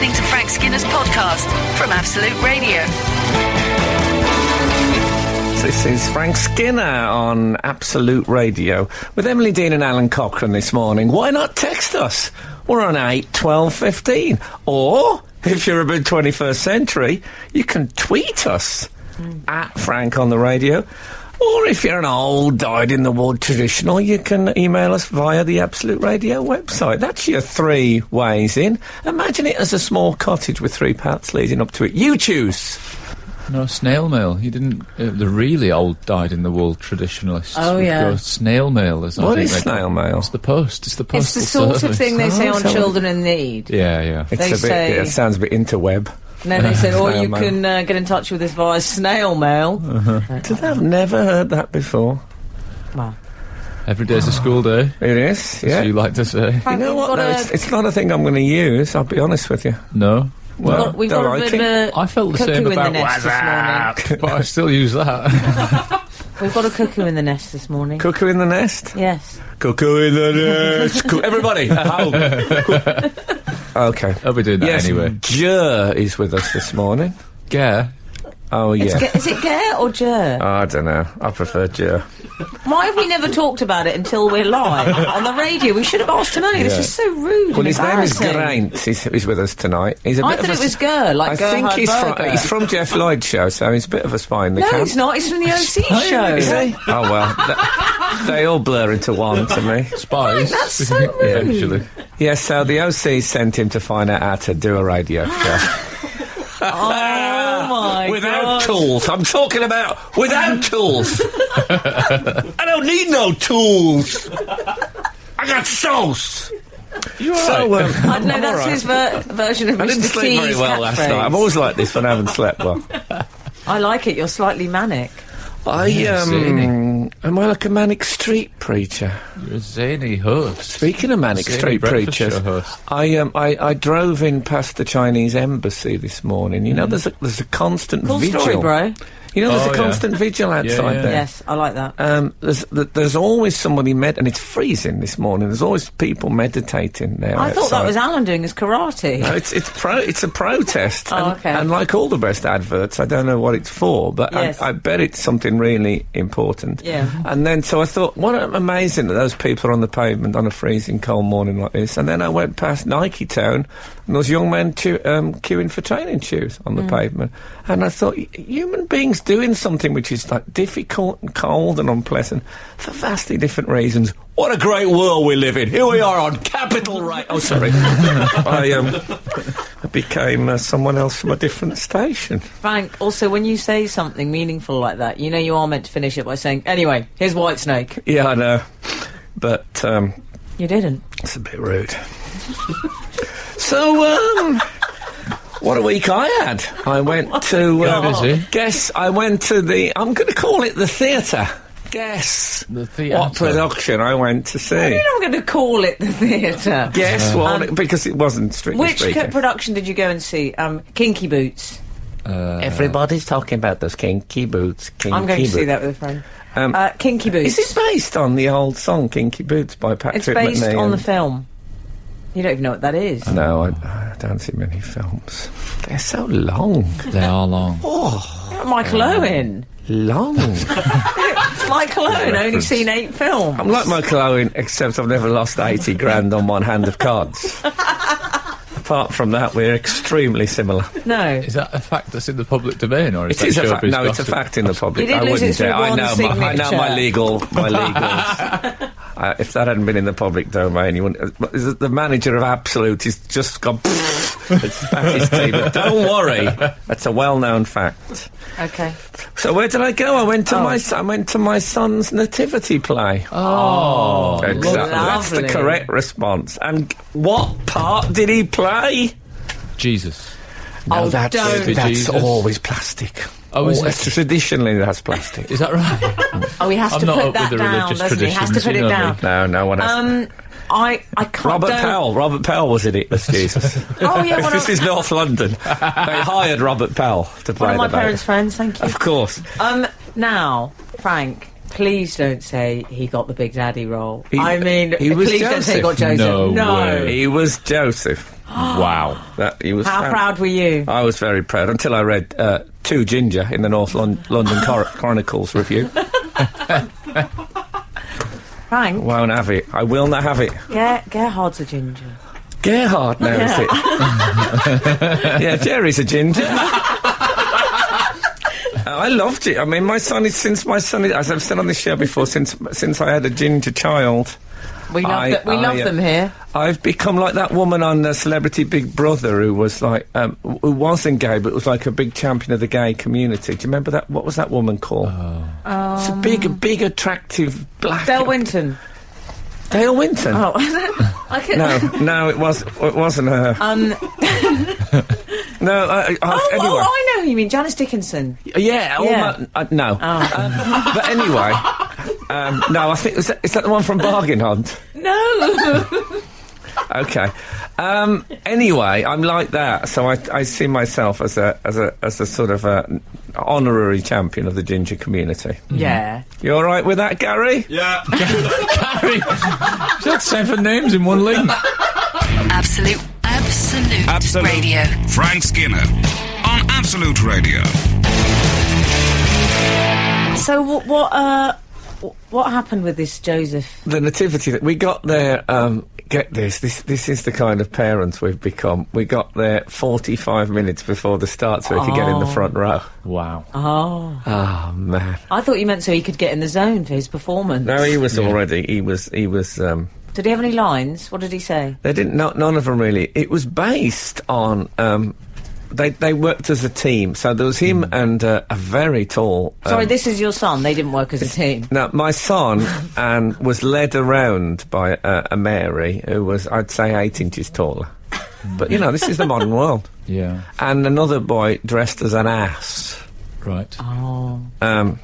listening to Frank Skinner's podcast from Absolute Radio. This is Frank Skinner on Absolute Radio with Emily Dean and Alan Cochrane this morning. Why not text us? We're on 8 12 15. Or, if you're a bit 21st century, you can tweet us at Frank on the Radio. Or if you're an old, dyed-in-the-wool traditional, you can email us via the Absolute Radio website. That's your 3 ways in. Imagine it as a small cottage with 3 paths leading up to it. You choose. No, snail mail. You didn't... the really old dyed-in-the-wool traditionalists would go snail mail. As What is snail mail? It's the post. It's the postal It's the sort service. of thing they say on Children in Need. Yeah. It sounds a bit interweb. No, they said, or you can get in touch with us via snail mail. I've never heard that before. Wow. Every day's a school day. It is, yeah. As you like to say. You know what, though? It's not a thing I'm going to use, I'll be honest with you. No. Well, we've got a bit of I felt the same about WhatsApp, but I still use that. We've got a cuckoo in the nest this morning. Cuckoo in the nest? Yes. Cuckoo in the nest. Everybody, at home. Okay. I'll be doing that anyway. Jer is with us this morning. Ger? Oh, yeah. Is it Ger or Jer? I don't know. I prefer Jer. Why have we never talked about it until we're live on the radio? We should have asked him earlier. This is so rude. Well, his name is Geraint. He's with us tonight. He's a I bit thought of it was Ger, like I think he's from Jeff Lloyd's show, so he's a bit of a spy in the camp. No, he's not. He's from the OC show. Is he? Oh, well. They all blur into one to me. Spies. That's so rude. Actually. Yes, so the OC sent him to find out how to do a radio show. Oh, my Without God. tools. I'm talking about without tools. I don't need no tools. I got sauce. You're So, I know that's his version of I didn't Mr. sleep very T's well last catchphrase. night. I'm always like this when I haven't slept well. I like it. You're slightly manic. Am I like a manic street preacher? You're a zany host. Speaking of manic Zany street breakfast preachers, show host. I drove in past the Chinese embassy this morning. You know, there's a constant Cool vigil. story, bro. You know, there's Oh, a constant vigil outside there. Yes, I like that. There's always somebody and it's freezing this morning. There's always people meditating there. I thought that outside. was Alun doing his karate. No, it's a protest. Oh, and, okay. and like all the best adverts, I don't know what it's for, but Yes. I bet it's something really important. Yeah. And then, so I thought, what amazing that those people are on the pavement on a freezing cold morning like this. And then I went past Nike Town, and those young men queuing for training shoes on the pavement. And I thought, human beings doing something which is like difficult and cold and unpleasant for vastly different reasons. What a great world we live in. Here we are on Capital Right. Oh, sorry. I became someone else from a different station. Frank, also, when you say something meaningful like that, you know you are meant to finish it by saying, anyway, here's Whitesnake. Yeah, I know. But You didn't. it's a bit rude. So, what a week I had. I went to... guess I went to I'm going to call it the theatre. Guess The theatre. what production I went to see. You're not going to call it the theatre. Guess what? Because it wasn't strictly Which speaking. production did you go and see? Kinky Boots. Everybody's talking about those kinky boots. I'm going to see that with a friend. Kinky Boots. Is it based on the old song Kinky Boots by Patrick It's based McNee? on the film. You don't even know what that is. No, I don't see many films. They're so long. They are long. Michael Owen. Long. Michael Owen only seen 8 films. I'm like Michael Owen, except I've never lost 80 grand on one hand of cards. Apart from that, we're extremely similar. No. Is that a fact that's in the public domain, or is It is that a fact. showbiz No, it's a gossip? fact in the public. He did I lose wouldn't his say. I one know my signature. legals. If that hadn't been in the public domain, you wouldn't. The manager of Absolute has just gone. It's back his team. But don't worry, that's a well-known fact. Okay. So where did I go? I went to my son's nativity play. Oh, Exactly. That's the lovely. correct response. And what part did he play? Jesus. No, Oh, that's don't. Jesus. always plastic. Oh, is it? Traditionally, that's plastic. Is that right? Oh, he has I'm to not put up that with the down, religious doesn't he? He has to traditions, put you it know down. No one has. I can't... Robert Pell was in it as Jesus. Oh, yeah, one This of, is North London. They hired Robert Pell to play one of my the baby. parents' friends, thank you. Of course. Now, Frank, please don't say he got the Big Daddy role. He was please don't say he got Joseph. Joseph. No way. He was Joseph. Wow. He was How proud were you? I was very proud until I read 2 Ginger in the North London Chronicles review. Frank? Won't have it. I will not have it. Gerhard's a ginger. Gerhard now, is it? Yeah, Jerry's a ginger. I loved it. I mean, as I've said on this show before, since I had a ginger child... We love them here. I've become like that woman on Celebrity Big Brother who was like, who wasn't gay, but was like a big champion of the gay community. Do you remember that? What was that woman called? It's a big, attractive black... Dale Winton. Dale Winton? Oh. No, it wasn't her. No, anyway. I know who you mean, Janice Dickinson. Yeah. No. Oh. But anyway, no, I think is that the one from Bargain Hunt? No. Okay. Anyway, I'm like that, so I see myself as a sort of honorary champion of the ginger community. Yeah. You all right with that, Gary? Yeah. Gary, that's 7 names in one link. Absolute Radio. Frank Skinner on Absolute Radio. So what happened with this Joseph? The nativity that we got there. Get this is the kind of parents we've become. We got there 45 minutes before the start so he could get in the front row. Wow. Oh man. I thought you meant so he could get in the zone for his performance. No, he was already. He was. Did he have any lines? What did he say? They didn't. None of them really. It was based on. They worked as a team, so there was him and a very tall... Sorry, this is your son. They didn't work as a team. No, my son was led around by a Mary who was, I'd say, 8 inches taller. But, this is the modern world. Yeah. And another boy dressed as an ass. Right. Oh. I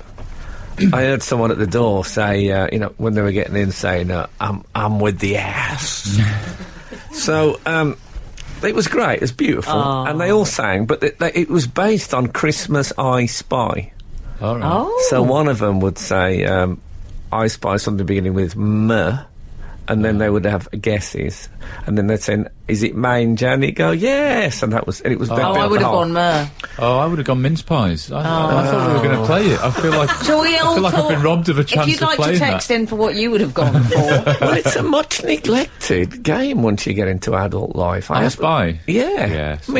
heard someone at the door say, when they were getting in, saying, I'm with the ass. So, it was great, it was beautiful, and they all sang, but it was based on Christmas I Spy. All right. Oh. So one of them would say, I spy something beginning with M, and then they would have guesses, and then they'd say, is it mange? And he'd go, yes, and it was I would have gone myrrh. Oh, I would have gone mince pies. I thought we were going to play it. I feel like I've been robbed of a chance If you'd like to text in for what you would have gone for. Well, it's a much neglected game once you get into adult life. I Spy? Yeah. Yes, I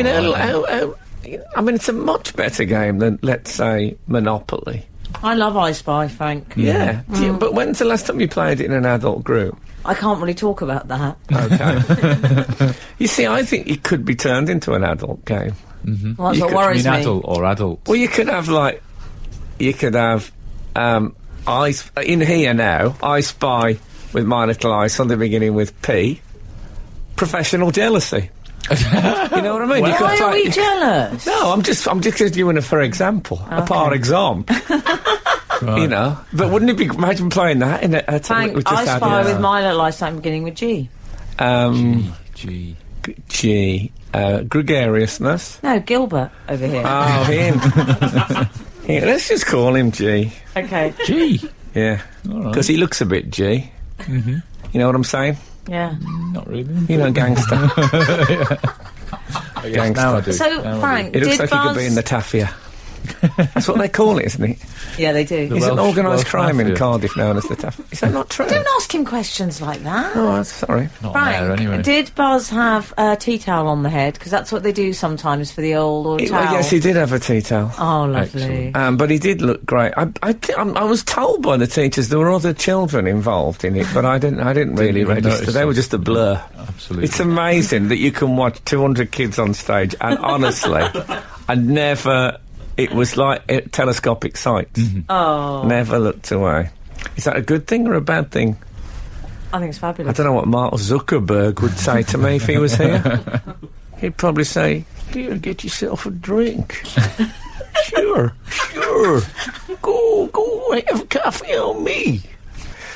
mean, it's a much better game than, let's say, Monopoly. I love I Spy, Frank. Yeah. But when's the last time you played it in an adult group? I can't really talk about that. Okay. You see, I think it could be turned into an adult game. Mm-hmm. Well, that's what worries me. Adult or adult? Well, you could have, in here now, I Spy with my little eye, something beginning with P, professional jealousy. You know what I mean? Why are we jealous? No, I'm just giving you a for example, a par example. Right. But wouldn't it be? Imagine playing that in a Frank, I Spy with my little eye something beginning with G. G. Gregariousness. No, Gilbert over here. Oh, him. Let's just call him G. Okay. G. Yeah, because he looks a bit G. Mm-hmm. You know what I'm saying? Yeah. Not really. Gangster. Yes, now I do. So, Frank, It looks like he could be in the Taffia. That's what they call it, isn't it? Yeah, they do. Is it organised Welsh crime in mafia. Cardiff known as the Taffia? Is that not true? Don't ask him questions like that. Oh, sorry. Not Frank, there anyway. did Buzz have a tea towel on the head? Because that's what they do sometimes for the old or towel. Yes, he did have a tea towel. Oh, lovely. But he did look great. I was told by the teachers there were other children involved in it, but I didn't really even register. notice They were them. just a blur. Absolutely. It's amazing that you can watch 200 kids on stage, and honestly, I never... It was like a telescopic sight. Mm-hmm. Oh. Never looked away. Is that a good thing or a bad thing? I think it's I fabulous. don't know what Mark Zuckerberg would say to me if he was here. He'd probably say, "Here, get yourself a drink." Sure. Go, have a coffee on me.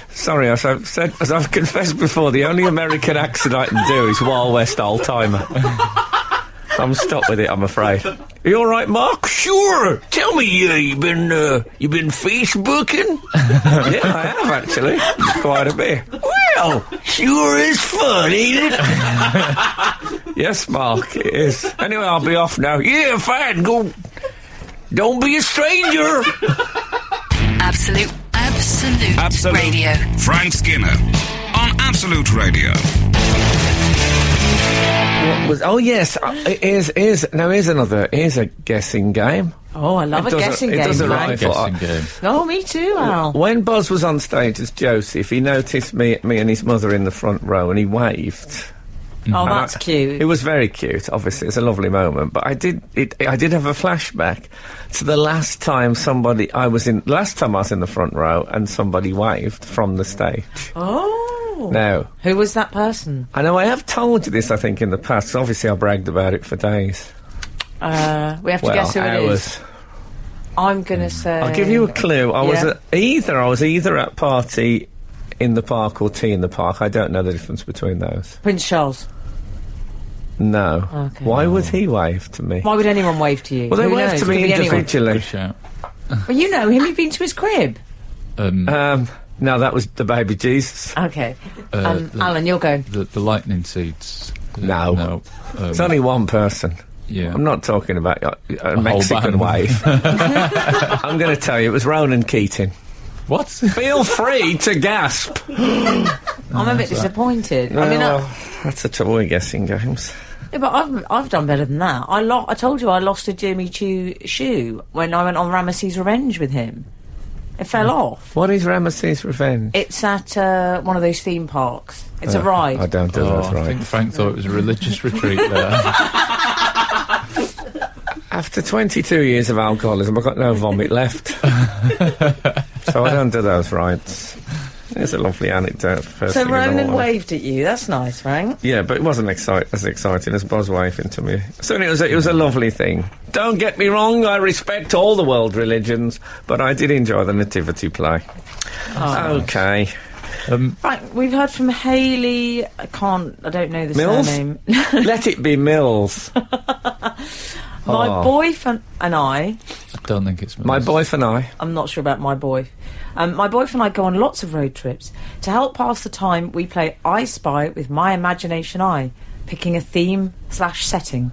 Sorry, as I've confessed before, the only American accent I can do is Wild West old-timer. I'm stuck with it, I'm afraid. Are you all right, Mark? Sure. Tell me, you been Facebooking? Yeah, I have actually, quite a bit. Well, sure is fun, ain't it? Yes, Mark, it is. Anyway, I'll be off now. Yeah, fine, go. Don't be a stranger. Absolute Radio. Frank Skinner on Absolute Radio. What was? Oh yes, here's a guessing game. Oh, I love a guessing game. It does a Frank. right Guessing game. Oh, me too, Al. When Buzz was on stage as Joseph, he noticed me and his mother in the front row, and he waved. Oh, that's cute. It was very cute. Obviously, it's a lovely moment. But I did have a flashback to the last time I was in the front row and somebody waved from the stage. Oh. Now, Who was that person? I know I have told you this, I think, in the past. 'Cause obviously, I bragged about it for days. We have to guess who it hours. is. I'm gonna say. I'll give you a clue. I was either at party in the park or tea in the park. I don't know the difference between those. Prince Charles. No. Okay. Why would he wave to me? Why would anyone wave to you? Well, they Who wave knows? to Could me be anyone. individually. Good shout. Well, you know him. You've been to his crib. No, that was the baby Jesus. Okay. Alan, you'll go. The lightning seeds. No. It's only one person. Yeah. I'm not talking about a Mexican band. wave. I'm going to tell you, it was Ronan Keating. What? Feel free to gasp. I'm a bit disappointed. I mean, that's the trouble with guessing games. yeah, but I've done better than that. I told you I lost a Jimmy Choo shoe when I went on Ramesses Revenge with him. It fell off. What is Ramesses Revenge? It's at one of those theme parks. It's a ride. I don't do those I rides. think Frank thought it was a religious retreat there. After 22 years of alcoholism, I've got no vomit left. So I don't do those rides. It's a lovely anecdote. So Ronan waved at you. That's nice, Frank. Yeah, but it wasn't as exciting as Buzz waving to me. So it was a lovely thing. Don't get me wrong, I respect all the world religions, but I did enjoy the nativity play. Oh. Okay. Right, we've heard from Hayley. I don't know the Mills? surname. Let it be Mills. My boyfriend and I. I don't think it's My boyfriend and I. I'm not sure about my boy. My boyfriend and I go on lots of road trips. To help pass the time, we play I Spy with my imagination eye, picking a theme/setting.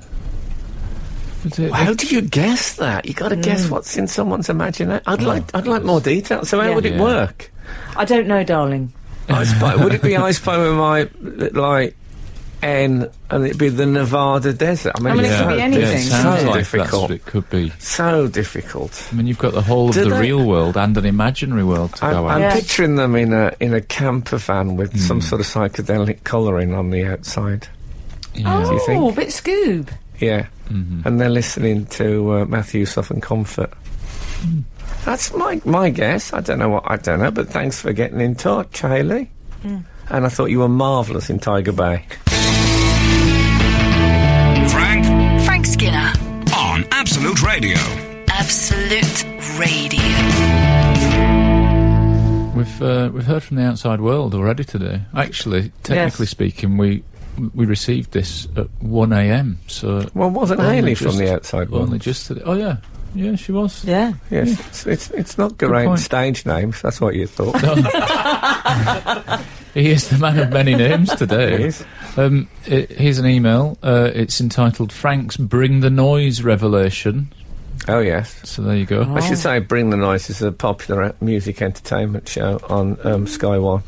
How do you guess that? You got to guess what's in someone's imagination. I'd like more detail. So how would it work? I don't know, darling. I Spy. Would it be I Spy with my N and it'd be the Nevada desert? I mean, it could be anything. It sounds So like difficult. that's what it could be. So difficult. I mean, you've got the whole of the real world and an imaginary world to go I'm at. picturing them in a camper van with some sort of psychedelic colouring on the outside. Yeah. Do you think? Oh, a bit Scoob. Yeah. And they're listening to Matthew Suffolk and Comfort. That's my guess. I don't know, but thanks for getting in touch, Hayley. And I thought you were marvellous in Tiger Bay. Frank Skinner on Absolute Radio. Absolute Radio. We've heard from the outside world already today. Actually, technically speaking, we received this at 1 a.m. So wasn't Hayley from the outside world? Only just today. Oh yeah, she was. Yeah. Yes, it's not Geraint's stage name, if that's what you thought. He is the man of many names today. Here's an email. It's entitled Frank's Bring the Noise Revelation. Oh, yes. So there you go. I should say Bring the Noise is a popular music entertainment show on Sky One.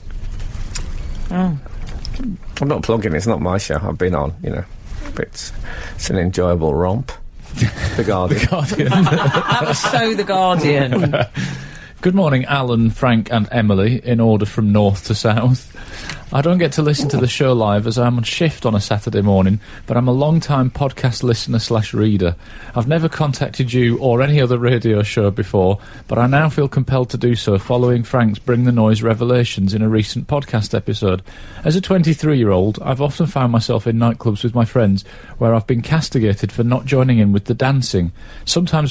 Oh. I'm not plugging it, it's not my show. I've been on, but it's an enjoyable romp. The Guardian. That was so The Guardian. Good morning, Alan, Frank and Emily, in order from north to south. I don't get to listen to the show live as I'm on shift on a Saturday morning, but I'm a long-time podcast listener/reader. I've never contacted you or any other radio show before, but I now feel compelled to do so following Frank's Bring the Noise revelations in a recent podcast episode. As a 23-year-old, I've often found myself in nightclubs with my friends where I've been castigated for not joining in with the dancing, something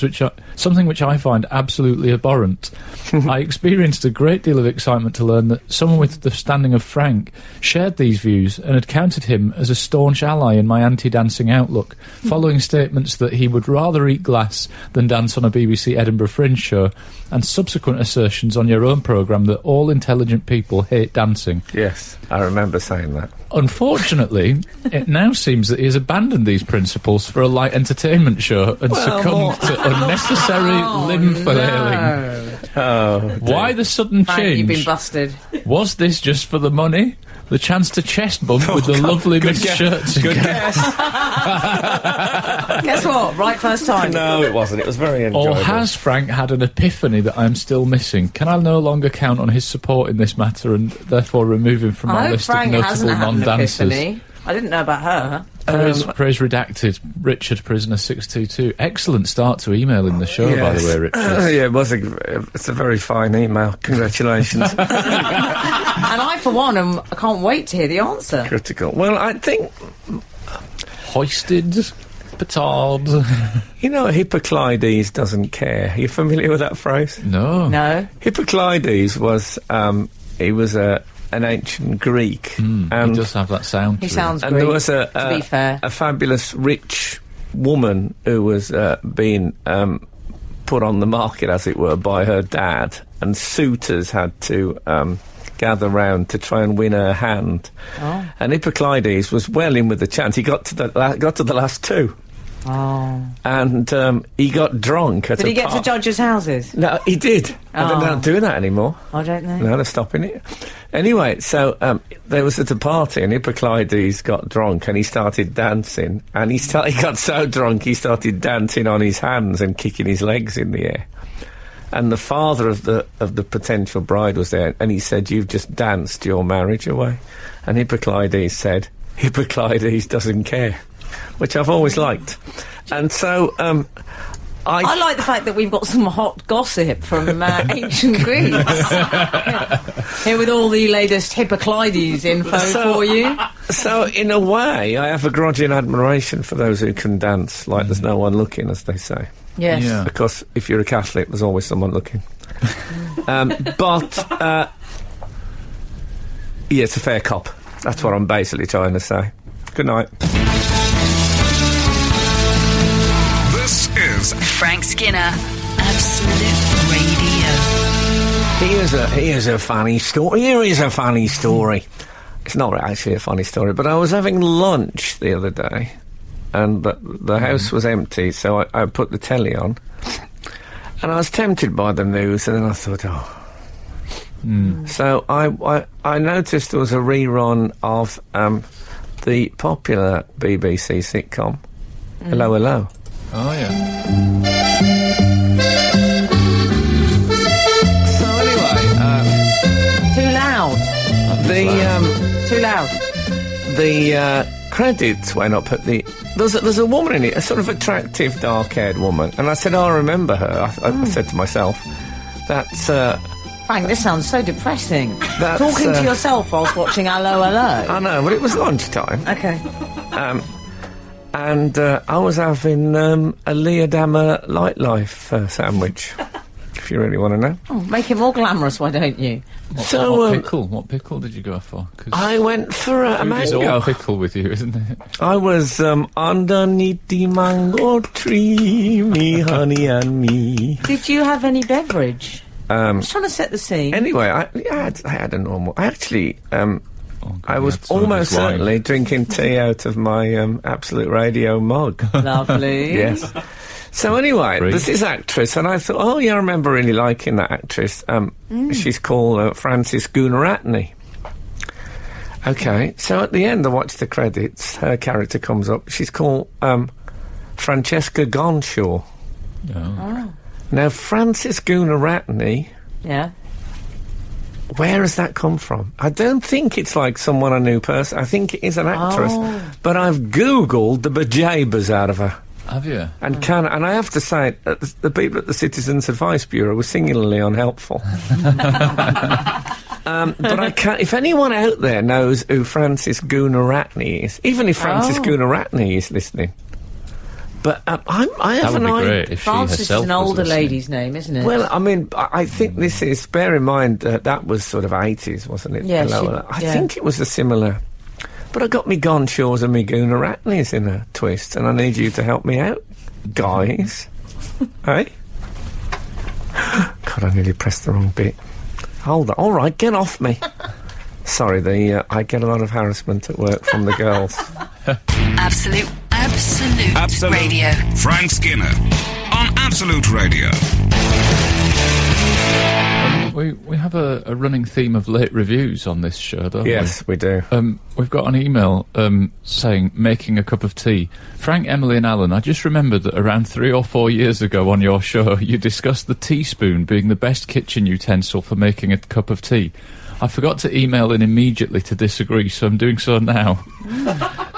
which I find absolutely abhorrent. I experienced a great deal of excitement to learn that someone with the standing of Frank shared these views and had counted him as a staunch ally in my anti-dancing outlook, following statements that he would rather eat glass than dance on a BBC Edinburgh Fringe show, and subsequent assertions on your own programme that all intelligent people hate dancing. Yes, I remember saying that. Unfortunately, it now seems that he has abandoned these principles for a light entertainment show and succumbed to unnecessary limb flailing. Oh, dear. Why the sudden Frank, change? you've been busted. Was this just for the money? The chance to chest bump with the lovely Miss Shirts Good again? guess. Guess what? Right first time. No, it wasn't. It was very enjoyable. Or has Frank had an epiphany that I'm still missing? Can I no longer count on his support in this matter and therefore remove him from my I hope list Frank of hasn't notable had an non-dancers? epiphany. I didn't know about her. Praise redacted. Richard Prisoner 622. Excellent start to emailing the show, by the way, Richard. Yeah, it's a very fine email. Congratulations. And I, for one, I can't wait to hear the answer. Critical. Well, I think, Hoisted petard. you know, Hippocleides doesn't care. Are you familiar with that phrase? No. No? Hippocleides was, he was an ancient Greek. He does have that sound to He him. sounds And Greek, there was to be fair. a fabulous rich woman who was being put on the market, as it were, by her dad, and suitors had to gather round to try and win her hand. Oh. And Hippocleides was well in with the chance. He got to the last two. Oh. And he got drunk at Did a he get to judges' houses? No, he did. And they're not doing that anymore. I don't know. No, they're stopping it. Anyway, so there was at a party, and Hippocleides got drunk, and he started dancing. And he got so drunk, he started dancing on his hands and kicking his legs in the air. And the father of the potential bride was there, and he said, "You've just danced your marriage away." And Hippocleides said, "Hippocleides doesn't care," which I've always liked. And so I like the fact that we've got some hot gossip from ancient Greece. Here with all the latest Hippocleides info for you. So, in a way, I have a grudging admiration for those who can dance like there's no one looking, as they say. Yes. Yeah. Because if you're a Catholic, there's always someone looking. But yeah, it's a fair cop. That's what I'm basically trying to say. Good night. This is Frank Skinner, Absolute Radio. Here's a funny story. Here is a funny story. It's not actually a funny story, but I was having lunch the other day, and the house was empty, so I put the telly on, and I was tempted by the news, and then I thought, So I noticed there was a rerun of the popular BBC sitcom, Hello, Hello. Oh, yeah. So anyway, Too loud. Too loud. the credits went up at the... There's a woman in it, a sort of attractive, dark-haired woman, and I said, I remember her. I said to myself, that's... Frank, this sounds so depressing. That's, Talking to yourself whilst watching Hello, Hello. I know, but it was lunchtime. Okay. And I was having a Leodama Light Life sandwich, if you really want to know. Oh, make it more glamorous, why don't you? What pickle did you go for? 'Cause I went for a food is mango. all pickle with you, isn't it? I was underneath the mango tree, me honey and me. Did you have any beverage? I'm just trying to set the scene. Anyway, I had a normal... I actually... I was had some of almost his wine. certainly drinking tea out of my Absolute Radio mug. Lovely. Yes. So anyway, Free. there's this actress, and I thought, oh yeah, I remember really liking that actress. She's called Frances Gunaratney. Okay, so at the end, I watched the credits. Her character comes up. She's called Francesca Gonshaw. Oh. Now, Frances Gunaratney, Yeah. where has that come from? I don't think it's like someone I knew person. I think it is an actress. Oh. But I've Googled the bejabers out of her. Have you? And I have to say, the people at the Citizens Advice Bureau were singularly unhelpful. But I can't. If anyone out there knows who Frances Gunaratney is, even if Frances Gunaratney is listening, But I That have would an be idea. great if she Frances herself is an was older listening. lady's name, isn't it? Well, I mean, I think this is. Bear in mind that was sort of 80s, wasn't it? Yeah, I yeah. think it was a similar. But I got me Gone Shores and me Gooner Ratneys in a twist, and I need you to help me out, guys. Hey? God, I nearly pressed the wrong bit. Hold on. All right, get off me. Sorry, I get a lot of harassment at work from the girls. Absolute Radio. Frank Skinner on Absolute Radio. We have a running theme of late reviews on this show, don't Yes, we do. we? We've got an email saying, making a cup of tea. Frank, Emily and Alan, I just remembered that around 3 or 4 years ago on your show, you discussed the teaspoon being the best kitchen utensil for making a cup of tea. I forgot to email in immediately to disagree, so I'm doing so now.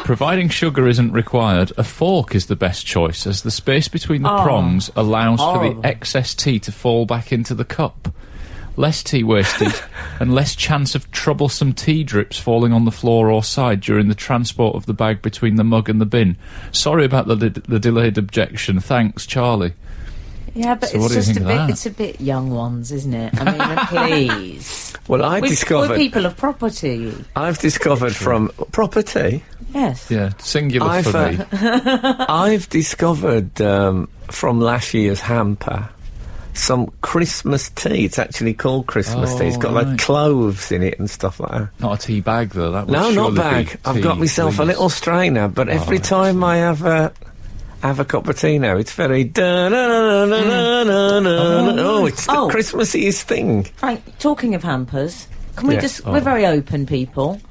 Providing sugar isn't required, a fork is the best choice, as the space between the prongs allows for the excess tea to fall back into the cup. Less tea wasted, and less chance of troublesome tea drips falling on the floor or side during the transport of the bag between the mug and the bin. Sorry about the delayed objection. Thanks, Charlie. Yeah, but So what it's do you just think of that? it's a bit young ones, isn't it? I mean, please. Well, We're people of property. I've discovered from property. Yes. Yeah, singular for me. I've discovered from last year's hamper some Christmas tea. It's actually called Christmas tea. It's got like right. cloves in it and stuff like that. Not a tea bag, though. That would No, not surely bag. be I've tea, got myself a please. little strainer, but every right, time I have a cup of tea now, it's very oh, it's the Oh. Christmassiest thing. Frank, talking of hampers, can we Yeah. just... We're very open people.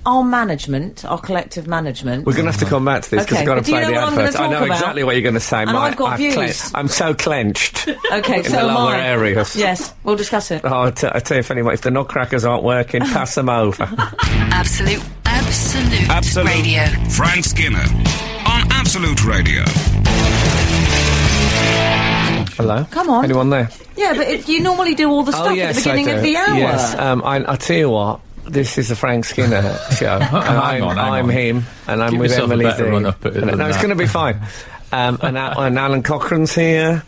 Our management, our collective management... We're going to have to come back to this because Okay, I've got to but do you play know the what I'm gonna advert. I know talk about? exactly what you're going to say. And I've got views. I'm so clenched Okay, in so the am lower I. areas. Yes, we'll discuss it. Oh, I tell you if the nutcrackers aren't working, pass them over. Absolute Radio. Frank Skinner on Absolute Radio. Hello? Come on. Anyone there? Yeah, but you normally do all the stuff at the beginning I do. of the hour. Yes, I tell you what, this is the Frank Skinner show. Hang on. I'm him, and I'm Give with yourself a Emily better Dean. run up at it than No, it's that. going to be fine. And Alan Cochrane's here,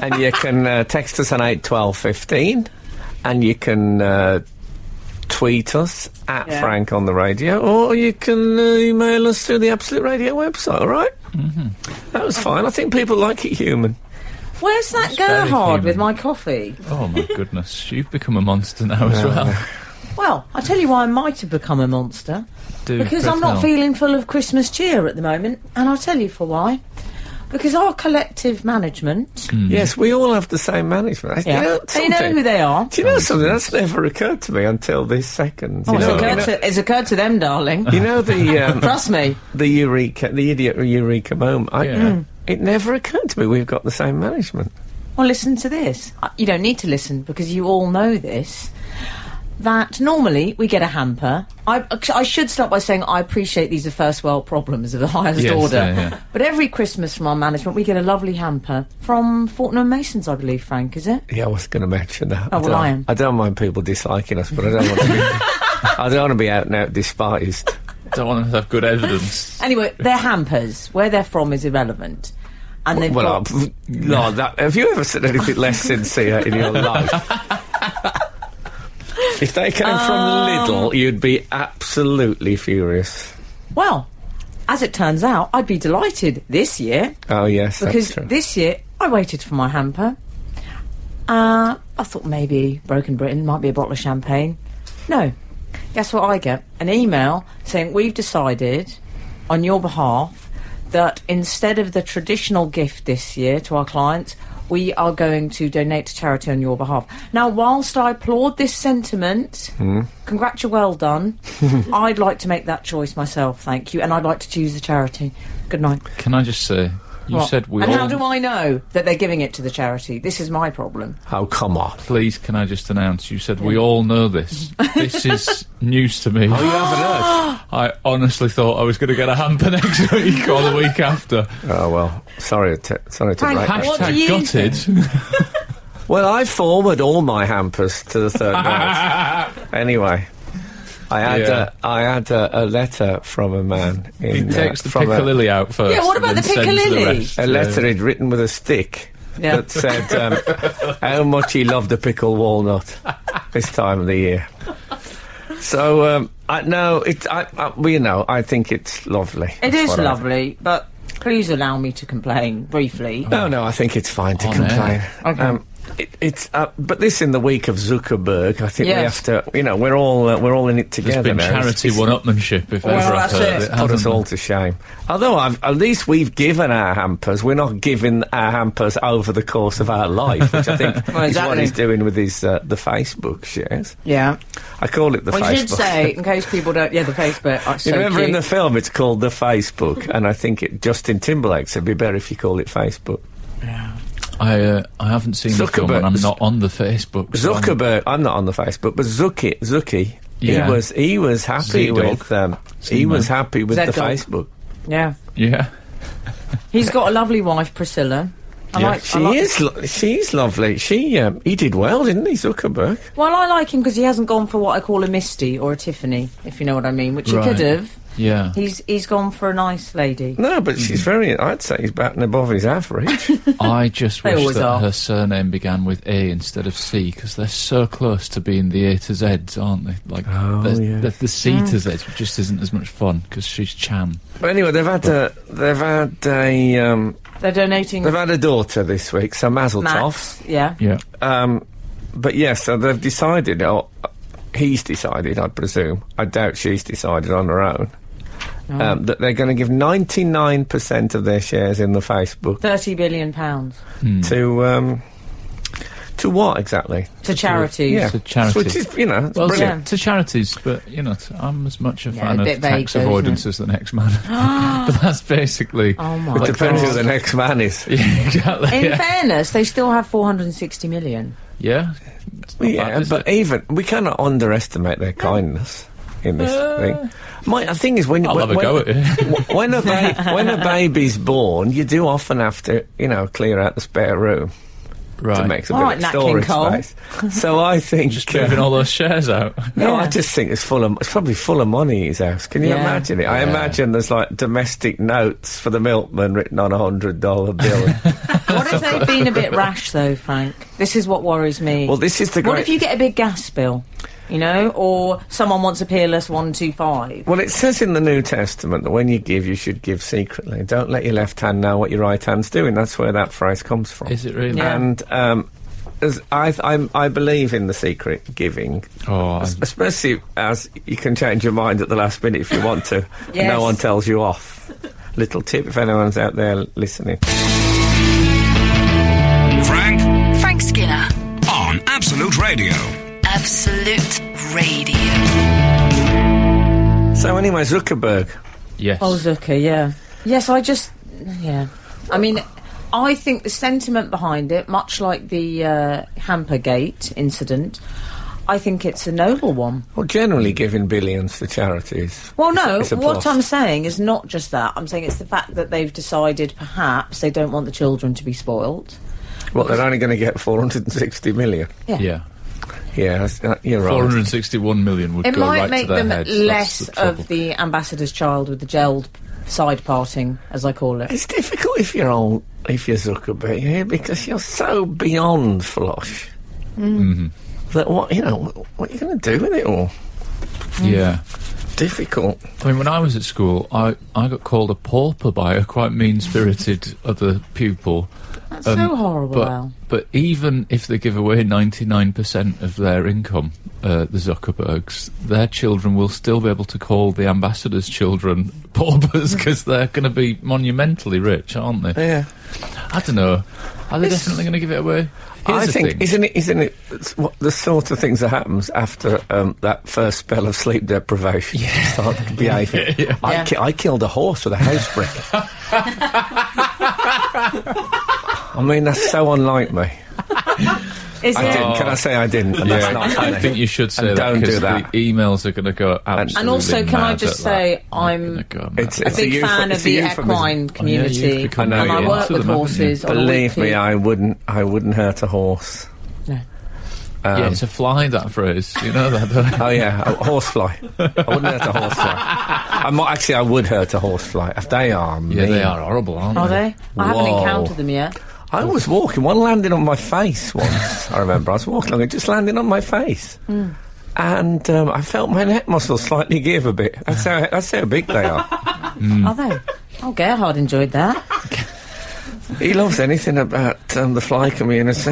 and you can text us on 81215, and you can tweet us at Yeah. Frank on the radio, or you can email us through the Absolute Radio website, all right? Mm-hmm. That was fine. I think people like it human. Where's that very Gerhard with human. my coffee? Oh, my goodness. You've become a monster now as well. Well, I tell you why I might have become a monster. Do Because I'm not tell. feeling full of Christmas cheer at the moment, and I'll tell you for why. Because our collective management... Yes, we all have the same management. Yeah. You know, They know something- who they are. Do you know something? That's never occurred to me until this second. Oh, You know, it's occurred to them, darling. you know the Trust me. the idiot eureka moment. Yeah. It never occurred to me we've got the same management. Well, listen to this. You don't need to listen because you all know this. That normally we get a hamper. I should start by saying I appreciate these are first world problems of the highest Yes, order. yeah. But every Christmas from our management we get a lovely hamper from Fortnum & Masons, I believe, Frank, is it? Yeah, I was going to mention that. Oh, well, I am. I don't mind people disliking us, but I don't want to be. I don't want to be out and out despised. Don't want to have good evidence. Anyway, they're hampers. Where they're from is irrelevant. And they've Well, got... no, have you ever said anything less sincere in your life? If they came from Lidl, you'd be absolutely furious. Well, as it turns out, I'd be delighted this year. Oh, yes, Because that's true. this year, I waited for my hamper. I thought maybe Broken Britain might be a bottle of champagne. No. Guess what I get? An email saying, we've decided, on your behalf, that instead of the traditional gift this year to our clients, we are going to donate to charity on your behalf. Now, whilst I applaud this sentiment, well done, I'd like to make that choice myself, thank you, and I'd like to choose the charity. Good night. Can I just say, you What? said we and all... how do I know that they're giving it to the charity? This is my problem. Oh, come on. Please, can I just announce, you said we all know this. This is news to me. Oh, you haven't heard? I honestly thought I was going to get a hamper next week or the week after. Oh, well, sorry to Frank, break that. what do Hashtag you gutted. Well, I forward all my hampers to the third grade. Anyway. I had a letter from a man. He takes the piccalilli out first. Yeah, what about and the then sends piccalilli? rest. A letter he'd written with a stick that said how much he loved a pickled walnut this time of the year. So, I think it's lovely. It is lovely, but please allow me to complain briefly. No, I think it's fine to complain. Okay. But this in the week of Zuckerberg, I think we have to. We're all in it together. There's been now. charity one-upmanship, if ever I've heard it. Put us all to shame. Although at least we've given our hampers. We're not giving our hampers over the course of our life, which I think is what he's doing with his the Facebook shares. Yeah, I call it the Facebook. We should say, in case people don't. Yeah, the Facebook. You remember in the film, it's called the Facebook, and I think Justin Timberlake said it'd be better if you call it Facebook. Yeah. I haven't seen the film and I'm not on the Facebook. So Zuckerberg, I'm not on the Facebook, but Zucky, Yeah. he was happy with the Facebook. Yeah. Yeah. He's got a lovely wife, Priscilla. She's lovely. He did well, didn't he, Zuckerberg? Well, I like him because he hasn't gone for what I call a Misty or a Tiffany, if you know what I mean, which he could have. Yeah. He's gone for a nice lady. No, but she's I'd say he's batting above his average. I just They wish always that are. her surname began with A instead of C, because they're so close to being the A to Zs, aren't they? Like, the C to Z just isn't as much fun, because she's Chan. But anyway, they're donating. They've had a daughter this week, so Mazel Max, Tov. Yeah. But yes, so they've decided, or he's decided, I presume. I doubt she's decided on her own. That they're going to give 99% of their shares in the Facebook. £30 billion. To what exactly? To charities. Yeah, To charities. which is brilliant. To charities, but I'm as much a fan of bit vague tax though, avoidance as the next man. But that's basically. Oh my It depends who God. the next man is. Yeah, exactly. In fairness, they still have 460 million. Yeah. Yeah, but we cannot underestimate their kindness in this thing. The thing is, I'll have a go at it. when a baby's born, you do often have to, clear out the spare room Right. to make a All bit right, of Nat storage King Cole. space. So I think Just moving all those shares out. No, Yeah. I just think it's probably full of money, his house. Can you Yeah. imagine it? I imagine there's like domestic notes for the milkman written on $100 bill. What if they've been a bit rash, though, Frank? This is what worries me. Well, this is the What great... if you get a big gas bill, or someone wants a peerless 125? Well, it says in the New Testament that when you give, you should give secretly. Don't let your left hand know what your right hand's doing. That's where that phrase comes from. Is it really? Yeah. And I believe in the secret giving, especially as you can change your mind at the last minute if you want to. Yes. No one tells you off. Little tip if anyone's out there listening. Frank Skinner. on Absolute Radio. Absolute Radio. So anyway, Zuckerberg. Yes. Oh, Zucker, yeah. Yes, I mean, I think the sentiment behind it, much like the Hampergate incident, I think it's a noble one. Well, generally giving billions to charities. Well, no, it's a what plus. I'm saying is not just that. I'm saying it's the fact that they've decided perhaps they don't want the children to be spoilt. Well, they're only going to get 460 million. Yeah. Yeah, you're right. 461 million would It go might right make to their them heads. less That's the trouble. of the ambassador's child with the gelled side parting, as I call it. It's difficult if you're Zuckerberg, yeah, because you're so beyond flush. That what are you going to do with it all? Yeah. Difficult. I mean, when I was at school, I got called a pauper by a quite mean-spirited other pupil. That's so horrible, Al. But even if they give away 99% of their income, the Zuckerbergs, their children will still be able to call the ambassador's children paupers because they're going to be monumentally rich, aren't they? Yeah. I don't know. Are they definitely going to give it away? Here's I the think, thing. isn't it the sort of things that happens after that first spell of sleep deprivation? You start behaving. Yeah. I killed a horse with a house brick. I mean, that's so unlike me. Is I it? didn't. Can I say I didn't? And that's not funny. I think you should say And that don't do because that. the emails are going to go absolutely And also, can I mad just at say, that. I'm They're gonna go mad. It's a big a fan it's of a the euphemism. equine community, you've become very and I work into with them, haven't you? horses on a Believe me, weekly... I wouldn't hurt a horse. No. Yeah, it's a fly, that phrase. You know that, don't you? Oh yeah, a horsefly. I wouldn't hurt a horsefly. I would hurt a horsefly. They are mean. Yeah, they are horrible, aren't Are they? they? I haven't encountered them yet. I was walking, one landed on my face once. I remember I was walking along, it just landed on my face. And I felt my neck muscles slightly give a bit. That's how big they are. Are they? Oh, Gerhard enjoyed that. He loves anything about the fly community.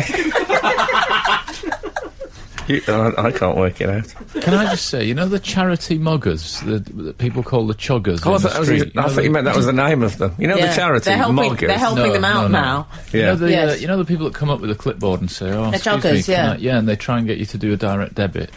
I can't work it out. Can I just say, you know the charity muggers that people call the chuggers? I thought you meant that was the name of them. You know the charity muggers? They're helping them out now. Yeah. Yes. You know the people that come up with a clipboard and say, "Oh, They're excuse chuggers, me, yeah. yeah," and they try and get you to do a direct debit.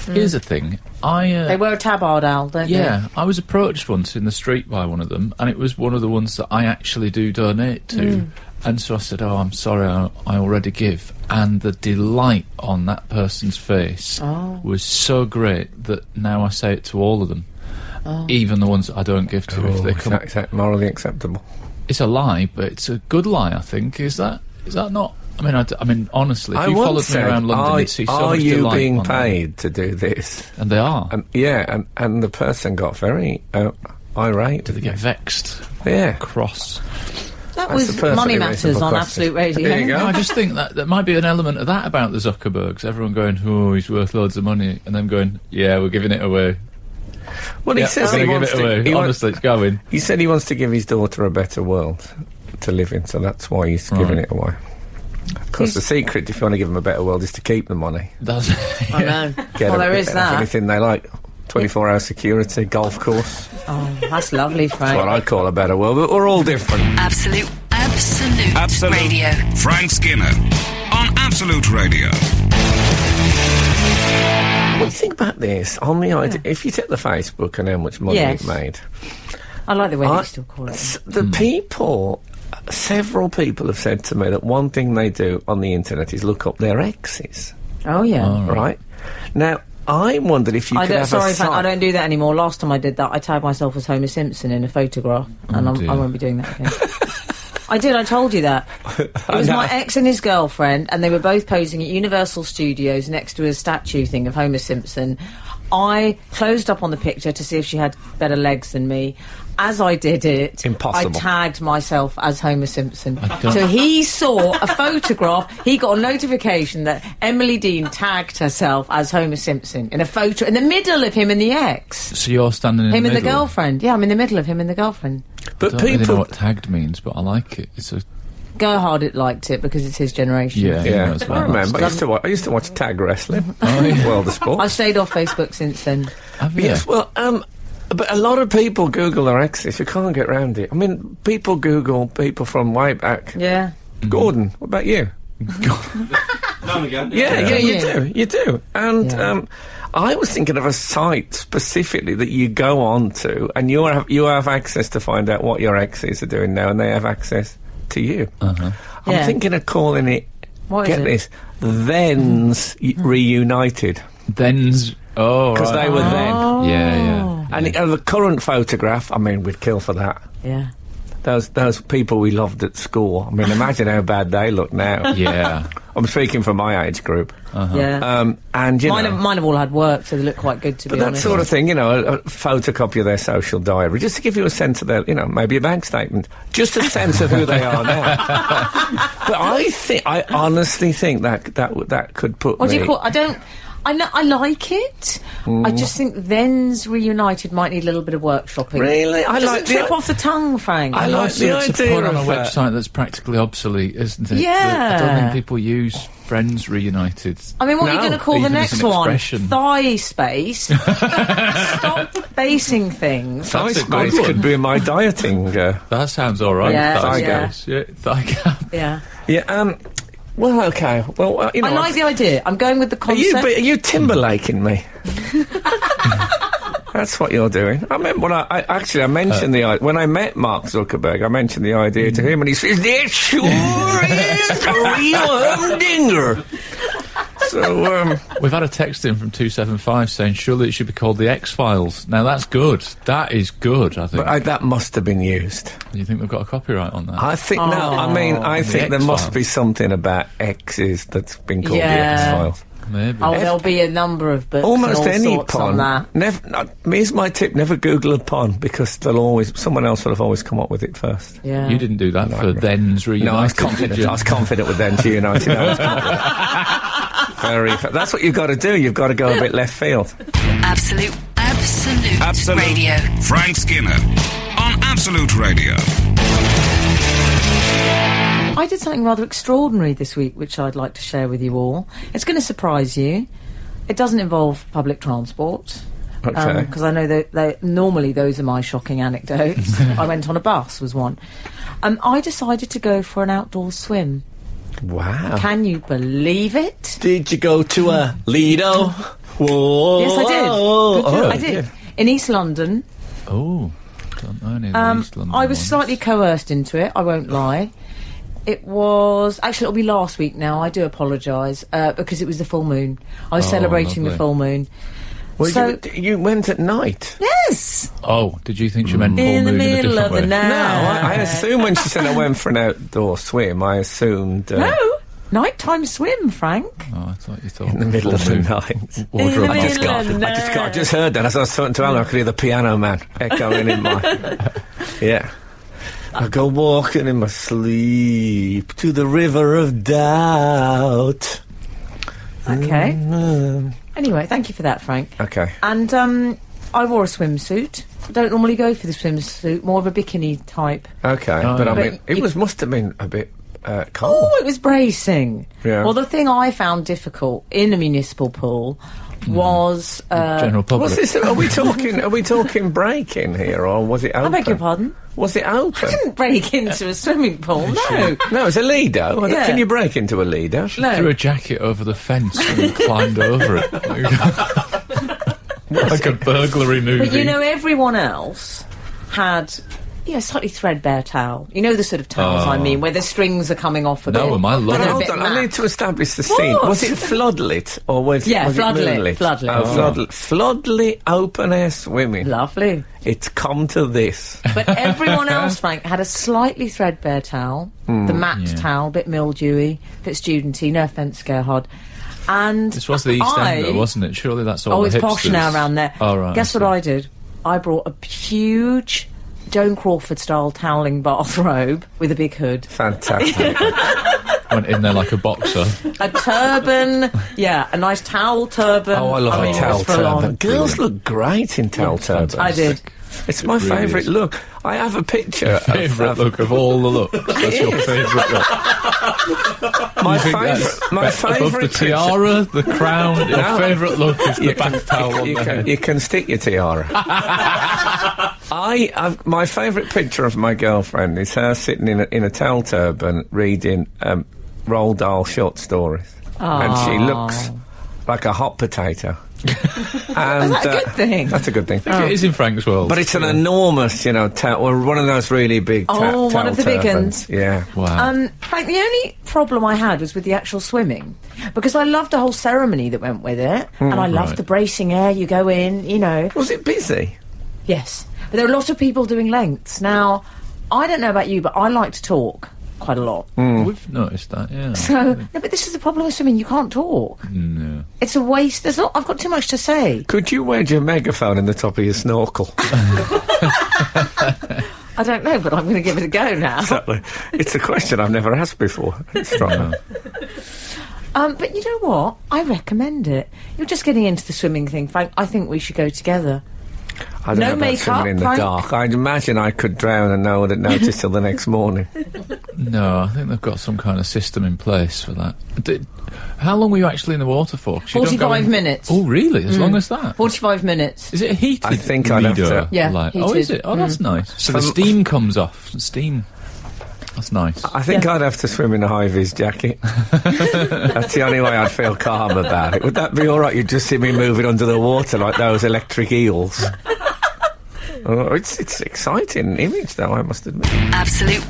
Here's the thing, They wear a tabard owl, don't they? Yeah, I was approached once in the street by one of them, and it was one of the ones that I actually do donate to. And so I said, "Oh, I'm sorry, I already give." And the delight on that person's face was so great that now I say it to all of them, even the ones that I don't give to. If they come, is that morally acceptable? it's a lie, but it's a good lie. I think is that not? I mean, honestly, if you followed me around London, you'd see so are much you delight being on paid to do this? them. And they are. And the person got very irate. They get vexed, Yeah. cross. That That's was a perfectly Money Matters reasonable on question. Absolute Radio. There you go. No, I just think that there might be an element of that about the Zuckerbergs. Everyone going, "Oh, he's worth loads of money," and them going, "Yeah, we're giving it away." Well, he says we're he gonna wants give it away. to. Honestly, it's going. He said he wants to give his daughter a better world to live in, so that's why he's giving it away. Of course, the secret, if you want to give them a better world, is to keep the money. That's I know. Get Well, there is that. anything they like. 24-hour security, golf course. Oh, that's lovely, That's what Frank. I call a better world, but we're all different. Absolute Radio. Frank Skinner on Absolute Radio. What do you think about this? On the idea, if you take the Facebook and how much money Yes. it made, I like the way you still call it. the people, several people have said to me that one thing they do on the internet is look up their exes, Oh, yeah. right? Now, I wondered if you could have Sorry, a Frank, I site. don't do that anymore. Last time I did that, I tagged myself as Homer Simpson in a photograph, and dear. I won't be doing that again. I did, I told you that. It was my ex and his girlfriend, and they were both posing at Universal Studios next to a statue thing of Homer Simpson. I closed up on the picture to see if she had better legs than me. As I did it, Impossible. I tagged myself as Homer Simpson. So he saw a photograph, he got a notification that Emily Dean tagged herself as Homer Simpson in a photo in the middle of him and the ex. so you're standing in Him the and the middle. girlfriend. Yeah, I'm in the middle of him and the girlfriend. But I don't really know people, what tagged means, but I like it. It's a Gerhard liked it because it's his generation. yeah. he yeah, knows I about that remember. stuff. I used to watch tag wrestling. Oh, yeah. World of Sport. I've stayed off Facebook since then. Have you? Yes, well, but a lot of people Google their exes. You can't get round it. I mean, people Google people from way back. Yeah. Gordon, what about you? Now and again. Yeah, you do. And Yeah. I was thinking of a site specifically that you go on to, and you have access to find out what your exes are doing now, and they have access to you. I'm Yeah. thinking of calling it. What is get it? this, Then's Reunited, Then's. Oh, because right. they were then. Yeah. And the current photograph, I mean, we'd kill for that. Yeah. Those people we loved at school. I mean, imagine how bad they look now. Yeah. I'm speaking for my age group. Yeah. And you know, Mine have all had work, so they look quite good, to but be that honest. sort of thing, you know, a photocopy of their social diary, just to give you a sense of their, you know, maybe a bank statement, just a sense of who they are now. But I honestly think that could put What me. do you call? I know. I like it. I just think Then's Reunited might need a little bit of workshopping. Really? I It doesn't like the- trip off the tongue, Frank. I like Also, the it's a idea put on a of that. website that's practically obsolete, isn't it? Yeah. I don't think people use Friends Reunited. I mean, what are you No, going to call the even as next an one? expression. Thigh space. Stop basing things. Thigh That's a good space one. could be my dieting. That sounds all right. Yeah, Thigh yeah. gaps. Yeah, thigh gap. Yeah. Yeah. Well, okay. Well, you know. I like the idea. I'm going with the Are you, concept. are you Timberlaking me? That's what you're doing. I remember when I mentioned when I met Mark Zuckerberg, I mentioned the idea to him, and he says, "That sure is a real humdinger." So, We've had a text in from 275 saying surely it should be called the X-Files. Now that's good. That is good, I think. but that must have been used. You think they've got a copyright on that? I think no. I mean, I The think there must X-Files. be something about X's that's been called the Yeah. X-Files. Maybe. Oh, there'll be a number of books Almost and all any sorts pun. on that. Here's my tip: never Google a pun because someone else will have always come up with it first. Yeah. You didn't do that for Then's Reunited. No, I was confident. did you? I was confident with Then's Reunited. I was confident. That's what you've got to do. You've got to go a bit left field. Absolute Radio. Frank Skinner on Absolute Radio. I did something rather extraordinary this week, which I'd like to share with you all. It's going to surprise you. It doesn't involve public transport. Okay. Because I know that normally those are my shocking anecdotes. I went on a bus, was one. I decided to go for an outdoor swim. Wow. Can you believe it? Did you go to a Lido? Whoa. Yes, I did. Oh, I did. In East London. Oh, don't know any of the East London I was ones. slightly coerced into it, I won't lie. It was... Actually, it'll be last week now, I do apologise, because it was the full moon. I was celebrating the lovely. full moon. Well, So- you went at night? Yes! Oh, did you think she meant full In the moon in a middle different of the way? night. No, I assume when she said I went for an outdoor swim, I assumed... No! Nighttime swim, Frank. Oh, I thought you thought in the middle of the full moon. night. Wardrobe In the just middle got- of the I just heard that as I was talking to Alan. I could hear the piano man echoing in my... Yeah. I go walking in my sleep to the river of doubt. Okay. Anyway, thank you for that, Frank. Okay. And I wore a swimsuit. I don't normally go for the swimsuit, more of a bikini type. Okay. Oh, but I yeah. mean, it must have been a bit cold. Oh, it was bracing. Yeah. Well, the thing I found difficult in a municipal pool was... General public. What's this? Are we talking break-in here, or was it I open? beg your pardon? Was it open? I didn't break into a swimming pool, no. No, it's a Lido. Yeah. Can you break into a Lido? No. Threw a jacket over the fence and climbed over it. Like a burglary movie. But you know, everyone else had... slightly threadbare towel. You know the sort of towels I mean, where the strings are coming off a bit. No, I love But it. they're a Hold bit on, I matte. need to establish the scene. What? Was it floodlit or was Yeah, was floodlit, it moonlit? floodlit. Oh, Oh. floodlit. Floodlit open air swimming. Lovely. It's come to this. But everyone else, Frank, had a slightly threadbare towel. The matte towel, bit mildewy, bit studenty, no offence, Gerhard. And This was the East End, though, wasn't it? Surely that's all Oh, the it's posh hipsters. now around there. Oh, right. Guess what I did? I brought a huge Joan Crawford-style toweling bathrobe with a big hood. Fantastic. Went in there like a boxer. A turban, a nice towel turban. Oh, I love mean, a it towel was full on. turban. Girls look great in towel turbans. I did. It's my really favourite is. look. I have a picture. Favourite look of all the looks. That's your favourite look. My You think favourite. that's My above favourite the tiara, the crown. Your No. favourite look is the bath towel on the head. You can stick your tiara. My favourite picture of my girlfriend is her sitting in a towel turban reading Roald Dahl short stories, and she looks like a hot potato. And, Is that a good thing? That's a good thing. It is in Frank's world. But it's an enormous, towel, or one of those really big Oh, one of the big turbans. ones. Yeah. Wow. Frank, the only problem I had was with the actual swimming, because I loved the whole ceremony that went with it, and I loved Right. the bracing air. You go in, Was it busy? Yes, but there are a lot of people doing lengths. Now, I don't know about you, but I like to talk quite a lot. We've noticed that, yeah. So, no, but this is the problem with swimming. You can't talk. No. It's a waste. I've got too much to say. Could you wedge a megaphone in the top of your snorkel? I don't know, but I'm going to give it a go now. Exactly. It's a question I've never asked before. It's strong. But you know what? I recommend it. You're just getting into the swimming thing, Frank. I think we should go together. I don't No know about makeup, swimming in the Frank? dark. I'd imagine I could drown and no one would notice till the next morning. No, I think they've got some kind of system in place for that. How long were you actually in the water for? 'Cause you don't go 45 in- minutes. Oh, really? As long as that? 45 minutes. Is it a heated I think I'd have Lido? to- Yeah, Oh, is heated. it? Oh, that's nice. So the steam comes off. The steam. That's nice. I think I'd have to swim in a high-vis jacket. That's the only way I'd feel calm about it. Would that be all right? You'd just see me moving under the water like those electric eels. Oh, it's exciting image, though, I must admit. Absolute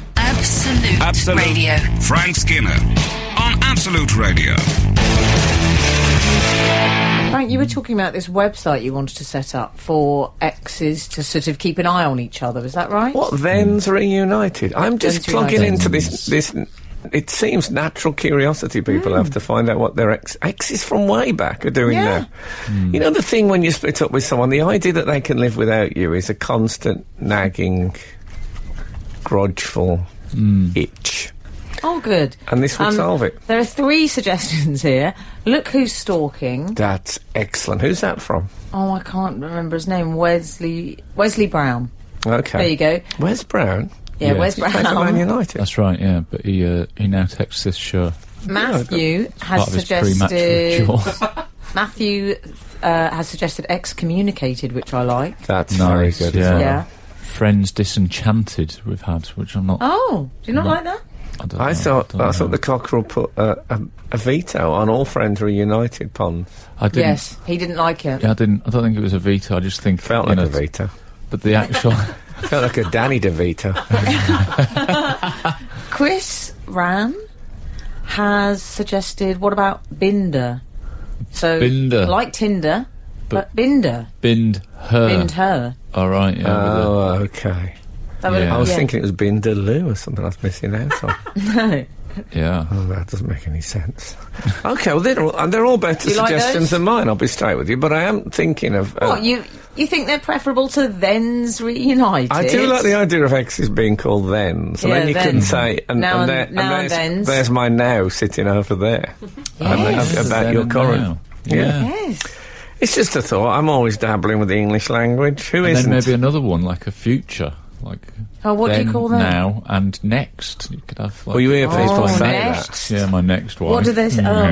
Radio. Frank Skinner on Absolute Radio. Frank, you were talking about this website you wanted to set up for exes to sort of keep an eye on each other. Is that right? What, Then's Reunited? I'm just Then's plugging Reunited. into this It seems natural curiosity people have to find out what their exes from way back are doing now. You know, the thing when you split up with someone, the idea that they can live without you is a constant nagging, grudgeful itch. Oh, good. And this would solve it. There are 3 suggestions here. Look Who's Stalking. That's excellent. Who's that from? Oh, I can't remember his name. Wesley Brown. Okay. There you go. Where's Brown? Yeah, Yeah. Wes He's playing for Man Brown. United. That's right, yeah. But he now texts this show. Matthew has Part of his pre-match suggested... rituals. Matthew has suggested Excommunicated, which I like. That's very Nice, good. yeah. as well. Yeah. Friends Disenchanted we've had, which I'm not... Oh, do you not like that? I don't I know, thought don't know. the Cockerel put a veto on All Friends Reunited puns. I didn't... Yes, he didn't like it. Yeah, I don't think it was a veto, I just think... Felt you like know, a veto. But the actual... Felt like a Danny DeVito. Chris Ran has suggested, what about Binder? So, Binder. like Tinder, but Binder. Bind her. Bind her. All right, yeah. Oh, okay. That Yeah. I was yeah. thinking it was Bindaloo or something I was missing out on. No. Yeah. Oh, that doesn't make any sense. Okay, well, they're all better You like suggestions those? than mine, I'll be straight with you, but I am thinking of... What, you think they're preferable to Then's Reunited? I do like the idea of exes being called then, so Yeah, then you then. can say, Now and thens. there's my now sitting over there. Yes. About Then your and current. now. Yeah. Yes. It's just a thought. I'm always dabbling with the English language. Who And isn't? then maybe another one, like a future. Like... Oh, what do you then, call that? Now and next. You could have like... Well, you hear people Oh, say next. Yeah, my next one. What do they say? Oh.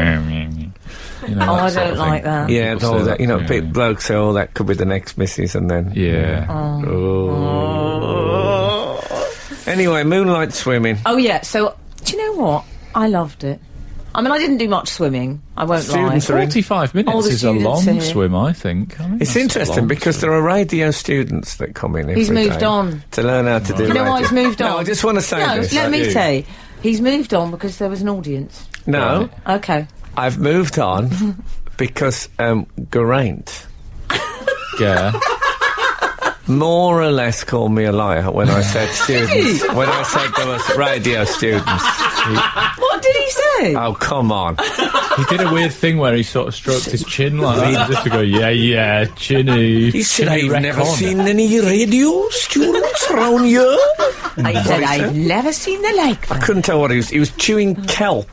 You know, Oh, I that sort don't of like thing. that. that. Yeah, People all say that. You know, yeah. blokes say, "Oh, that could be the next missus," and then Yeah. Oh. Anyway, moonlight swimming. Oh, yeah, so, do you know what? I loved it. I mean, I didn't do much swimming, I won't Students lie. are in- 45 All minutes the is a students long are here. swim, I think. It's that's a interesting long because swim. there are radio students that come in every He's moved day on. to learn how to do You know radio. why he's moved on? No, I just want to say No, this. let me you. say, he's moved on because there was an audience. No, Okay. I've moved on because Geraint Yeah. more or less called me a liar when I said students. When I said there was radio students. What did he say? Oh, come on. He did a weird thing where he sort of stroked his chin like that, just to go, yeah, chinny. He said, chinny I've never reckon." seen any radio students around here. I said, I've never seen the like that. Couldn't tell what he was. He was chewing kelp.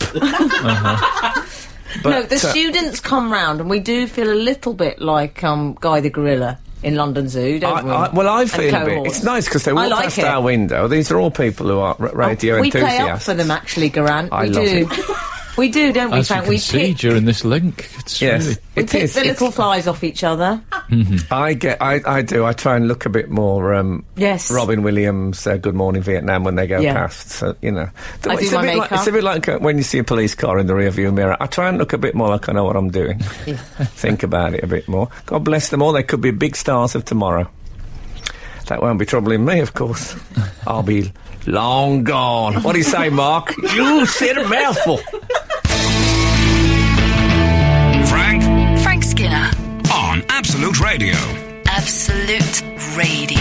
But, No, the students come round and we do feel a little bit like Guy the Gorilla in London Zoo, don't we? I feel a bit. cohorts. It's nice because they I walk like past it. our window. These are all people who are radio we play enthusiasts. up for them, actually, Garant. I We love do. We do, don't we, As you Frank? can We see pick, during this link, it's Yes, really... we it pick is. the little flies off each other. I do. I try and look a bit more. Yes. Robin Williams, Good Morning Vietnam, when they go Yeah. past. So you know, I do my makeup. It's a bit like when you see a police car in the rearview mirror. I try and look a bit more like I know what I'm doing. Think about it a bit more. God bless them all. They could be big stars of tomorrow. That won't be troubling me, of course. I'll be long gone. What do you say, Mark? You said a mouthful. Frank Skinner. On Absolute Radio. Absolute Radio.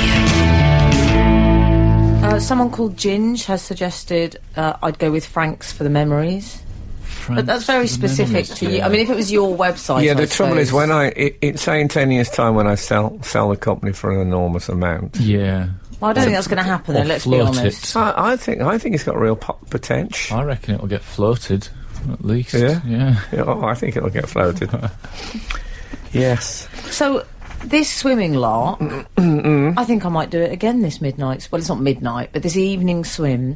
Someone called Ginge has suggested I'd go with Frank's for the memories. But that's very specific to you. I mean, if it was your website, Yeah, I the trouble is suppose. when say in 10 years' time when I sell the company for an enormous amount. Yeah. Well, I don't think that's going to happen, Or then, let's be float honest. it. I think it's got real potential. I reckon it'll get floated, at least. Yeah? Yeah. Yeah, oh, I think it'll get floated. Yes. So, this swimming lark, I think I might do it again this midnight. Well, it's not midnight, but this evening swim.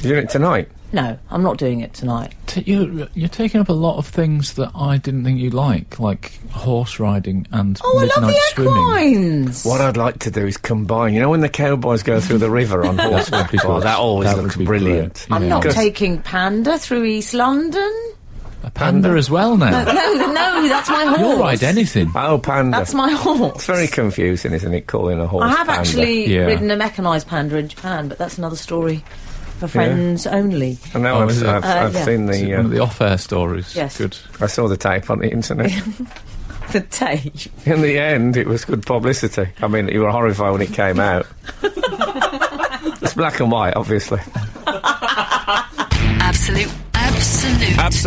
You're doing it tonight? No, I'm not doing it tonight. You're taking up a lot of things that I didn't think you like horse riding and Oh, I love midnight the swimming. equines! What I'd like to do is combine. You know when the cowboys go through the river on horseback? be Oh, good. that always That looks would be brilliant. great. I'm Yeah. not Because- taking Panda through East London. A panda as well now. No, that's my horse. You'll ride anything. Oh, panda. That's my horse. It's very confusing, isn't it, calling a horse I have panda? actually Yeah. ridden a mechanised panda in Japan, but that's another story for friends only. I know, Oh, is it? I've yeah. seen Is it one of the... the off-air stories. Yes. Good. I saw the tape on the internet. The tape. In the end, it was good publicity. I mean, you were horrified when it came out. It's black and white, obviously. Absolute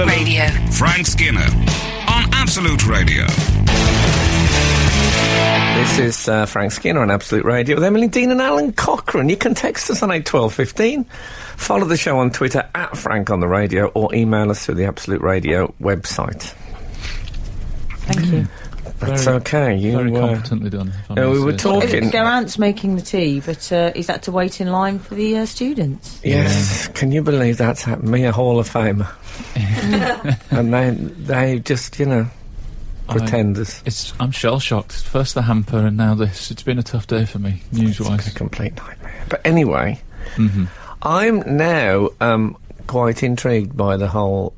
Radio. Frank Skinner on Absolute Radio. This is Frank Skinner on Absolute Radio with Emily Dean and Alan Cochrane. You can text us on 81215, follow the show on Twitter at Frank on the Radio, or email us through the Absolute Radio website. Thank you. That's Very- okay. Very competently done. if I Yeah, may we were say so. talking. Garant's making the tea, but he's had to wait in line for the students. Yes, can you believe that's happened? Me, a Hall of Famer. And they just, pretenders. I'm shell-shocked. First the hamper and now this. It's been a tough day for me, news-wise. It's a complete nightmare. But anyway, I'm now quite intrigued by the whole,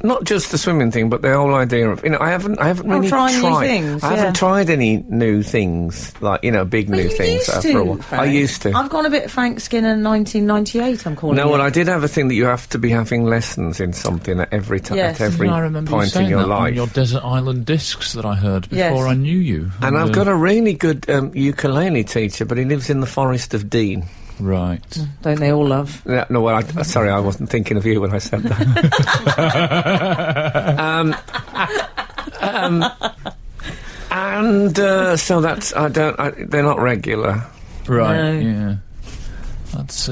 not just the swimming thing, but the whole idea of, I haven't really trying tried. new things, I haven't tried any new things, like, big new things for a while. Frank. I used to. I've gone a bit Frank Skinner 1998, I'm calling it. No, well, I did have a thing that you have to be having lessons in something at every time, Yes. at every I remember you point saying in your that life. on your Desert Island discs that I heard before Yes. I knew you. And I've got a really good ukulele teacher, but he lives in the Forest of Dean. Right. Don't they all love? Yeah, no, well, sorry, I wasn't thinking of you when I said that. So that's they're not regular. Right, No. yeah. That's,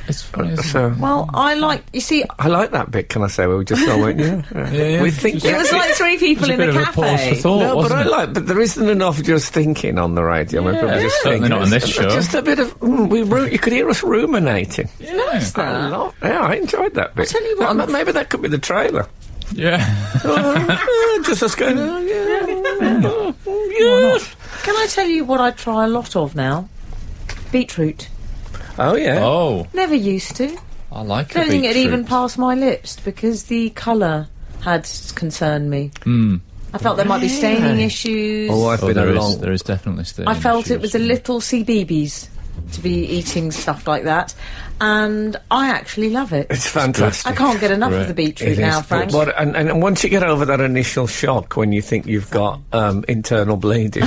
it's funny, isn't So Well, I like that bit. Can I say where we just all went? Yeah, Yeah. we think it was like three people It's a in bit the of a pause for cafe. thought, no, but wasn't it? but there isn't enough just thinking on the radio. Yeah, People just certainly think. not on this show. Just a bit of you could hear us ruminating. Nice, that. I enjoyed that bit. tell you what, Maybe that could be the trailer. Yeah. Just us going. Yes. Can I tell you what I try a lot of now? Beetroot. Oh yeah. Oh, Never used to. I like it. Don't think it even passed my lips because the colour had concerned me. I felt there might be staining issues. Oh, I've been along. there is definitely still. I felt it was a little CBeebies to be eating stuff like that, and I actually love it. It's fantastic. I can't get enough Right. of the beetroot It now, is, Frank. but and once you get over that initial shock when you think you've got internal bleeding,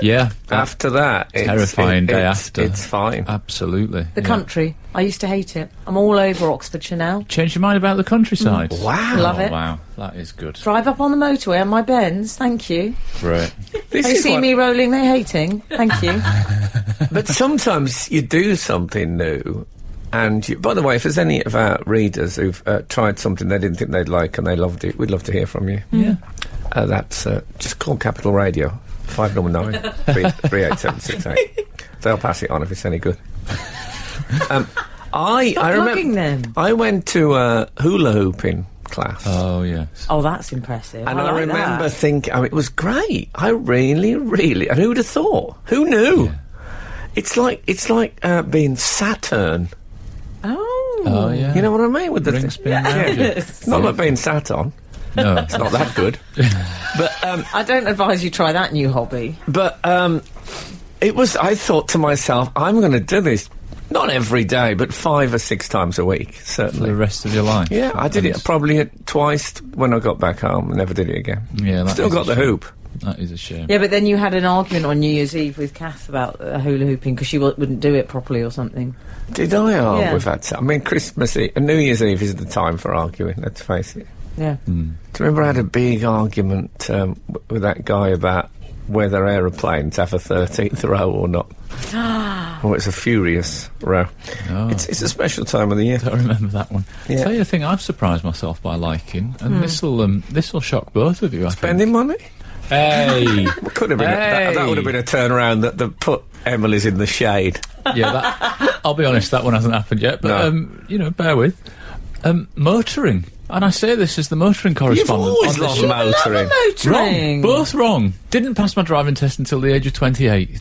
Yeah. after that, it's Terrifying day it's- after. it's fine. Absolutely. The country. I used to hate it. I'm all over Oxfordshire now. Change your mind about the countryside. Wow, Love it. Wow, that is good. Drive up on the motorway on my Benz. Thank you. Right. This They is see what- me rolling, they hating. Thank you. But sometimes you do something new. And, by the way, if there's any of our readers who've tried something they didn't think they'd like and they loved it, we'd love to hear from you. Yeah. That's just call Capital Radio, 599 38768. They'll pass it on if it's any good. I remember Plugging them. I went to hula hooping class. Oh, yes. Oh, that's impressive. And I like remember that. thinking, it was great. I really, and who'd have thought? Who knew? Yeah. It's like being Saturn. Oh. Oh, yeah. You know what I mean? With the Rings spinning round you. It's not like being sat on. No. It's not that good. But I don't advise you try that new hobby. it was. I thought to myself, I'm going to do this not every day, but 5 or 6 times a week, For certainly. the rest of your life. Yeah, I did it probably twice when I got back home. I never did it again. Yeah, that Still is got a the shame. hoop. That is a shame. Yeah, but then you had an argument on New Year's Eve with Kath about hula hooping because she wouldn't do it properly or something. Did I? Oh, Yeah. we've had. I mean, Christmas Eve and New Year's Eve is the time for arguing. Let's face it. Yeah. Do you remember I had a big argument with that guy about whether aeroplanes have a 13th row or not? Oh, it's a furious row. Oh. It's a special time of the year. I remember that one. Yeah. Tell you a thing I've surprised myself by liking, and this'll shock both of you. I think. Spending money? Hey, Could have been. That Hey. would have been a turnaround that put Emily's in the shade. yeah. I'll be honest, that one hasn't happened yet. But No. bear with. Motoring, and I say this as the motoring correspondent. always on this loved show. motoring. Motoring. Wrong, both wrong. Didn't pass my driving test until the age of 28.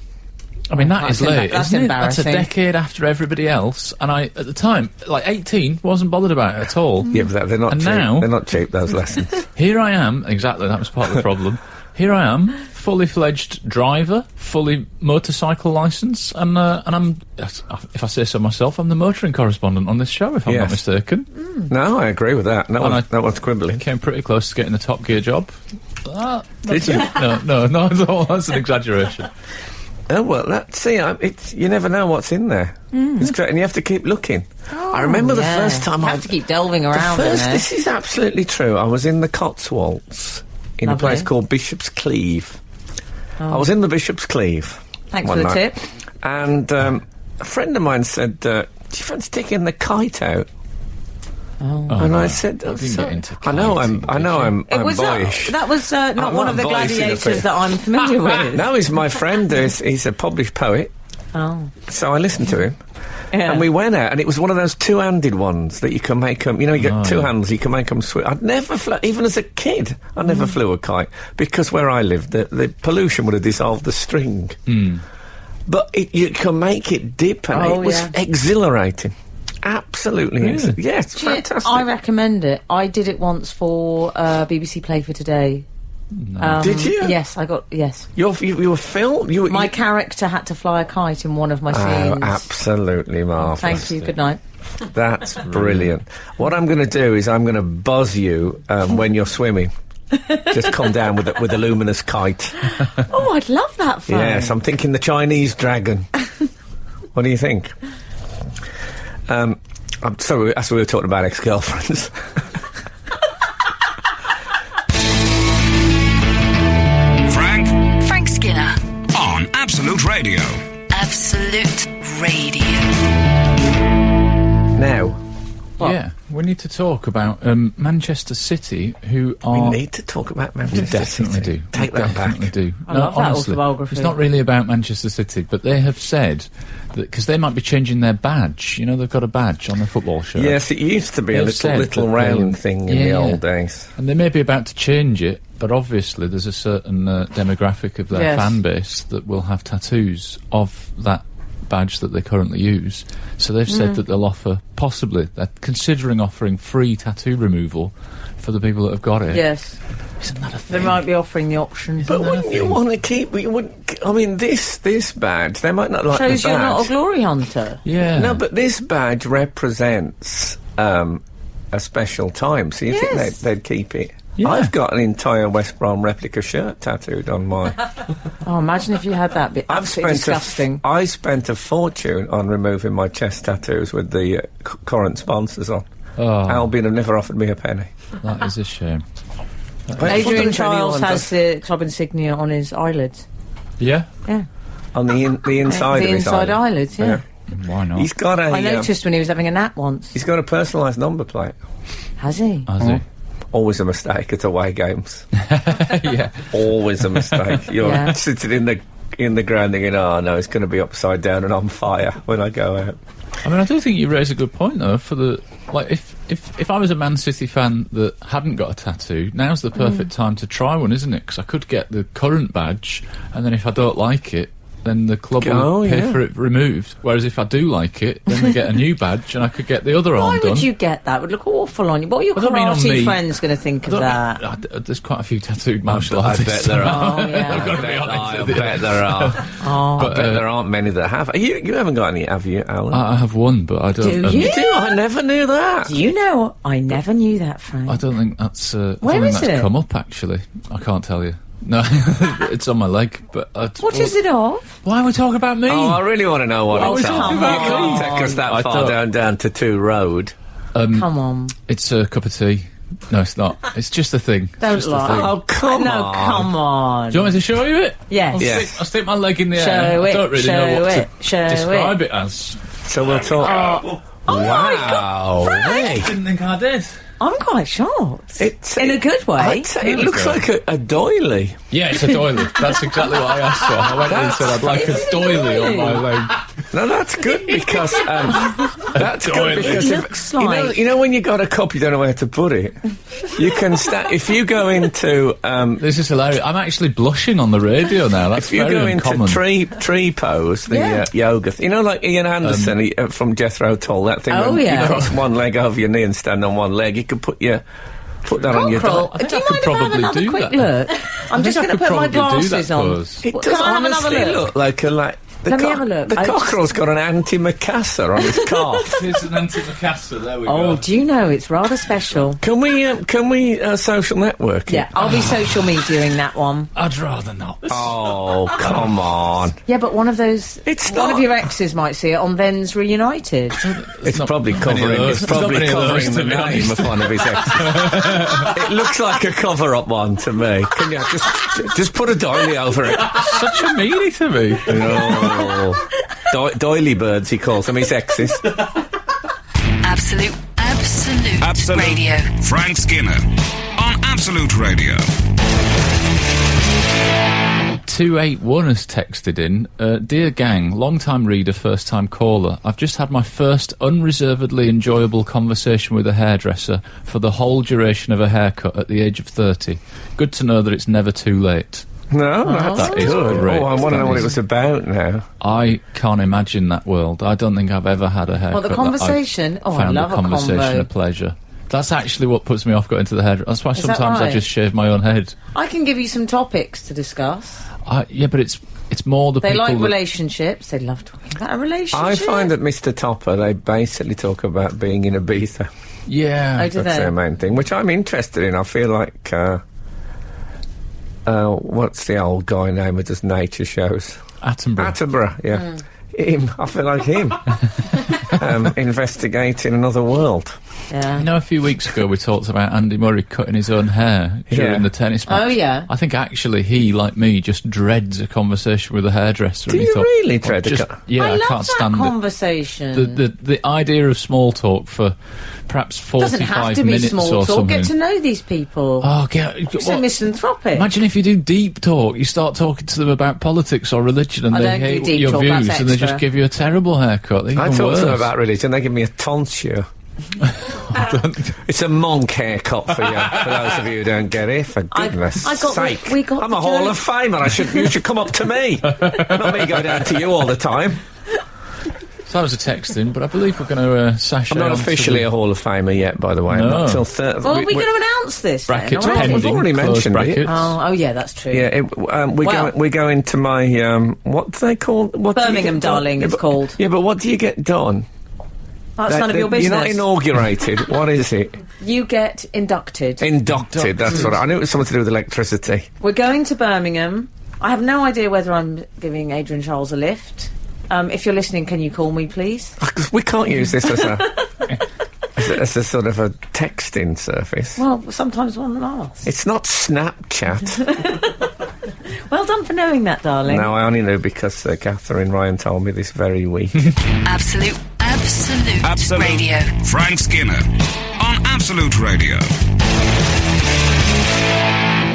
I mean, that is That's late, that's isn't it? That's a embarrassing. decade after everybody else, and I, at the time, like 18, wasn't bothered about it at all. Yeah, but they're not And cheap. now- They're not cheap, those lessons. Here I am, exactly, that was part of the problem. Here I am, fully fledged driver, fully motorcycle licence, and I'm, if I say so myself, I'm the motoring correspondent on this show, if I'm not Yes. mistaken. No, I agree with that. No, And no one's quibbling. Came pretty close to getting the Top Gear job. Did you? No, not at all, that's an exaggeration. Oh, well, you never know what's in there. It's great, and you have to keep looking. I remember the first time you have to keep delving around in there. This is absolutely true. I was in the Cotswolds, in a place called Bishop's Cleeve. I was in the Bishop's Cleeve. Thanks for the tip. And a friend of mine said, do you fancy taking the kite out? And I said, I know I'm boyish. That was not one of the gladiators that I'm familiar with. No, he's my friend. He's a published poet. Oh. So I listened to him. Yeah. And we went out, and it was one of those two-handed ones that you can make them, you get two handles, you can make them swim. I'd never flew, even as a kid, I never flew a kite, because where I lived, the pollution would have dissolved the string. But you can make it dip, and it was exhilarating. Absolutely excellent. Yeah, it's fantastic. I recommend it. I did it once for BBC Play for Today. No. Did you? Yes, I got. Yes. You were filmed? My character had to fly a kite in one of my scenes. Oh, absolutely marvellous. Thank you. Good night. That's brilliant. What I'm going to do is I'm going to buzz you when you're swimming. Just come down with a luminous kite. Oh, I'd love that fun. Yes, I'm thinking the Chinese dragon. What do you think? I'm sorry, as we were talking about ex-girlfriends. Frank Skinner. On Absolute Radio. Absolute Radio. Now. Yeah, we need to talk about Manchester City, who are... We need to talk about Manchester City. Definitely do. Take that back. Do. I love that autobiography. It's not really about Manchester City, but they have said that, because they might be changing their badge. They've got a badge on their football shirt. Yes, it used to be a little round thing in the old days. And they may be about to change it, but obviously there's a certain demographic of their fan base that will have tattoos of that badge that they currently use. So they've said that they'll offer, possibly, they're considering offering free tattoo removal for the people that have got it. Yes. Isn't that a thing? They might be offering the option. But wouldn't you want to keep... this badge, they might not like Shows the badge. you're not a glory hunter. Yeah. No, but this badge represents a special time, so you think they'd keep it. Yeah. I've got an entire West Brom replica shirt tattooed on my... Oh, imagine if you had that bit. Absolutely disgusting. I spent a fortune on removing my chest tattoos with the current sponsors on. Albion have never offered me a penny. That is a shame. Adrian Childs has the club insignia on his eyelids. Yeah? Yeah. On the inside of his inside eyelids, yeah. Why not? He's got a... I noticed when he was having a nap once. He's got a personalised number plate. Has he? Has he? Always a mistake at away games. Yeah. Always a mistake. You're sitting in the ground thinking, oh no, it's going to be upside down and on fire when I go out. I do think you raise a good point though. For the if I was a Man City fan that hadn't got a tattoo, now's the perfect time to try one, isn't it? Because I could get the current badge, and then if I don't like it, then the club will pay for it removed. Whereas if I do like it, then we get a new badge, and I could get the other arm done. Why would you get that? It would look awful on you. What are your karate friends going to think of that? There's quite a few tattooed martial artists. I bet there are. Oh, yeah. I've got to be honest. I bet there are. I bet there aren't many that have. You haven't got any, have you, Alan? I have one, but I don't... Do you? You do? I never knew that. Do you know? I never knew that, Frank. I don't think that's... Where is it? Come up, actually. I can't tell you. No, it's on my leg, but... What is it of? Why are we talking about me? Oh, I really want to know what it's of. Talking You about can't take us that far down to 2 Road. Come on. It's a cup of tea. No, it's not. It's just a thing. Don't lie. Oh, come on. No, come on. Do you want me to show you it? Yes. I'll stick my leg in the air. Show I it, don't really show know what it, to show describe it. it as. So we'll talk... Oh, wow. I didn't think I did. I'm quite shocked. In a good way. I'd say it looks like a doily. Yeah, it's a doily. That's exactly what I asked for. I went in and said I'd like a doily on my leg. No, that's good because It looks like... you know when you got a cup, you don't know where to put it. You can if you go into this is hilarious. I'm actually blushing on the radio now. That's if you very go uncommon. into tree pose, the yoga, like Ian Anderson from Jethro Tull, that thing. Oh, when yeah. you cross one leg over your knee and stand on one leg. You could put that on your Cockerel, back. do you I could mind if I have probably another do quick that. look? I'm just going to put my glasses on. It Can does I have another honestly look? look like Let me have a look. The cockerel's got an antimacassar on his calf. It's an antimacassar, there we go. Oh, do you know, it's rather special. Can we social network it? Yeah, I'll be social mediaing that one. I'd rather not. Oh, come on. Yeah, but one of those... It's one not- of your exes might see it on Then's Reunited. It's probably many of covering. those. It's probably There's not many of covering those, the to be name honest. of one of his exes. It looks like a cover-up one to me. Can you just put a doily over it? Such a meanie to me. No. Doily birds, he calls them. His exes. Absolute Radio. Frank Skinner on Absolute Radio. 281 has texted in, Dear gang, long-time reader, first-time caller, I've just had my first unreservedly enjoyable conversation with a hairdresser for the whole duration of a haircut at the age of 30. Good to know that it's never too late. No, that's That is good. great. Oh, I want to That know what is- it was about now. I can't imagine that world. I don't think I've ever had a haircut. Well, the conversation... that Oh, I've I found love the a conversation combo. a pleasure. That's actually what puts me off going to the hairdresser. That's why Is that sometimes I right? just shave my own head. I can give you some topics to discuss. Yeah, but it's more the They people like that... relationships. They love talking about a relationship. I find that Mr. Topper, they basically talk about being in Ibiza. Yeah. Oh, do That's they? their main thing, which I'm interested in. I feel like... what's the old guy name who does nature shows? Attenborough. Yeah. Him. I feel like him. Investigating another world. Yeah. You know, a few weeks ago we talked about Andy Murray cutting his own hair during Yeah. the tennis match. Oh, yeah. I think actually he, like me, just dreads a conversation with a hairdresser. Do and he you thought, really "Oh, dread a just, cut?" Yeah, I I, love can't that stand it. conversation. The idea of small talk for perhaps 45 doesn't have to be minutes small or talk. something. Get to know these people. Oh, You're so misanthropic. imagine if you do deep talk, you start talking to them about politics or religion and I they don't do hate deep your talk, views that's and they extra. just give you a terrible haircut. They're I even talk to them worse. about religion, they give me a tonsure. It's a monk haircut for you, for those of you who don't get it, for goodness I got sake. we got I'm the a Hall joke. of Famer, you should come up to me. Not me go down to you all the time. So that was a text in, but I believe we're going to sashay I'm not on to officially the a Hall of Famer yet, by the way. No. Not till Thursday. Well, we're going to announce this then, brackets already. pending. We've already close mentioned it. brackets. Oh, yeah, that's true. Yeah, Well- we go into my what do they call what do you Birmingham, get done? darling, Yeah, it's but- called. Yeah, but what do you get done? That's none of your business. You're not inaugurated. What is it? You get inducted. Inducted. That's what I knew. It was something to do with electricity. We're going to Birmingham. I have no idea whether I'm giving Adrian Charles a lift. If you're listening, can you call me, please? We can't use this as a as a sort of a texting surface. Well, sometimes one asks. It's not Snapchat. Well done for knowing that, darling. No, I only knew because Catherine Ryan told me this very week. Absolute Radio. Frank Skinner on Absolute Radio.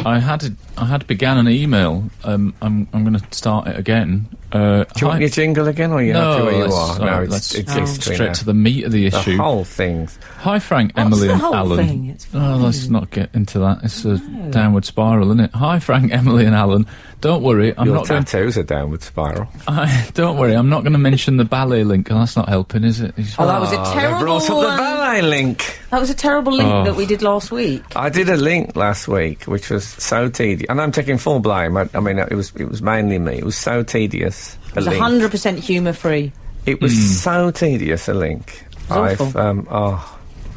I had began an email. I'm going to start it again. Do you want your jingle again, or are you happy where you let's- are? sorry, No, let's it's go history straight now. to the meat of the The issue. whole thing. Hi, Frank, What's Emily, the and whole Alan. thing? It's Oh, let's not get into that. It's a downward spiral, isn't it? Hi, Frank, Emily, and Alan. Don't worry, I'm Your not going. tattoos are downward spiral. Don't worry, I'm not going to mention the ballet link. Oh, that's not helping, is it? Oh, that was a They terrible. brought up the ballet link. That was a terrible link Oh. that we did last week. I did a link last week, which was so tedious, and I'm taking full blame. I mean, it was mainly me. It was so tedious. It was 100% humour free. It was so tedious a link. was awful.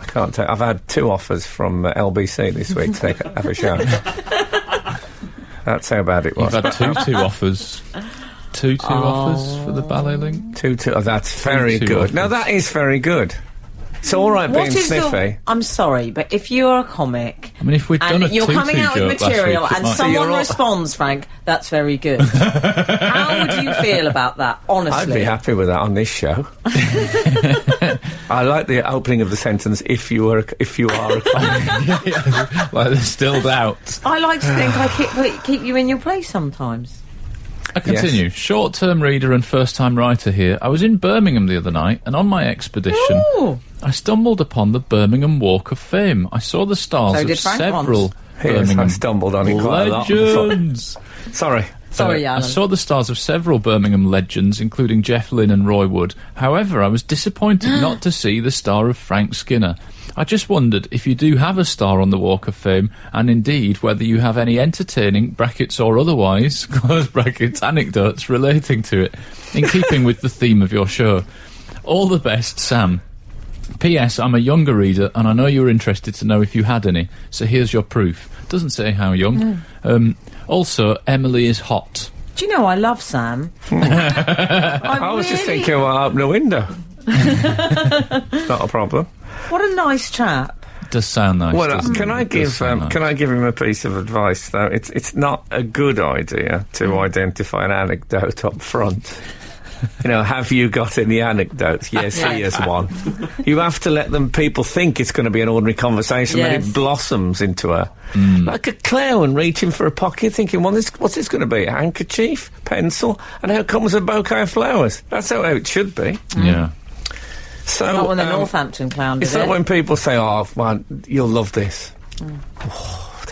I can't tell. I've had 2 offers from LBC this week to have a show. That's how bad it was. You've had two offers. Two offers for the ballet link. 2. Oh, that's very Two good. offers. Now that is very good. It's all right being sniffy. I'm sorry, but if you're a comic I mean, if we'd done and a you're tutu coming out with joke last material week, it and might- someone you're all- responds, Frank, that's very good. How would you feel about that, honestly? I'd be happy with that on this show. I like the opening of the sentence. If you are a comic. like there's still doubt. I like to think I keep you in your place sometimes. I continue. Short-term reader and first-time writer here. I was in Birmingham the other night, and on my expedition, Ooh. I stumbled upon the Birmingham Walk of Fame. I saw the stars So of did Frank several once. Yes, Birmingham I stumbled on it quite a lot. legends. Sorry. Sorry, I Alan. saw the stars of several Birmingham legends, including Jeff Lynne and Roy Wood. However, I was disappointed not to see the star of Frank Skinner. I just wondered if you do have a star on the Walk of Fame, and indeed whether you have any entertaining, brackets or otherwise, close brackets, anecdotes relating to it, in keeping with the theme of your show. All the best, Sam. P.S. I'm a younger reader, and I know you're interested to know if you had any, so here's your proof. Doesn't say how young. Also, Emily is hot. Do you know, I love Sam. I was just thinking, well, open the window. Not a problem. What a nice chap. Does sound nice. Well, doesn't can it? I give him a piece of advice though? It's not a good idea to identify an anecdote up front. You know, have you got any anecdotes? Yes, here's one. You have to let people think it's going to be an ordinary conversation, then it blossoms into like a clown reaching for a pocket, thinking, well, what's this going to be? A handkerchief, pencil, and out comes a bouquet of flowers. That's how it should be. Yeah. So Not when the Northampton clown did it's like it. when people say, "Oh, man, you'll love this."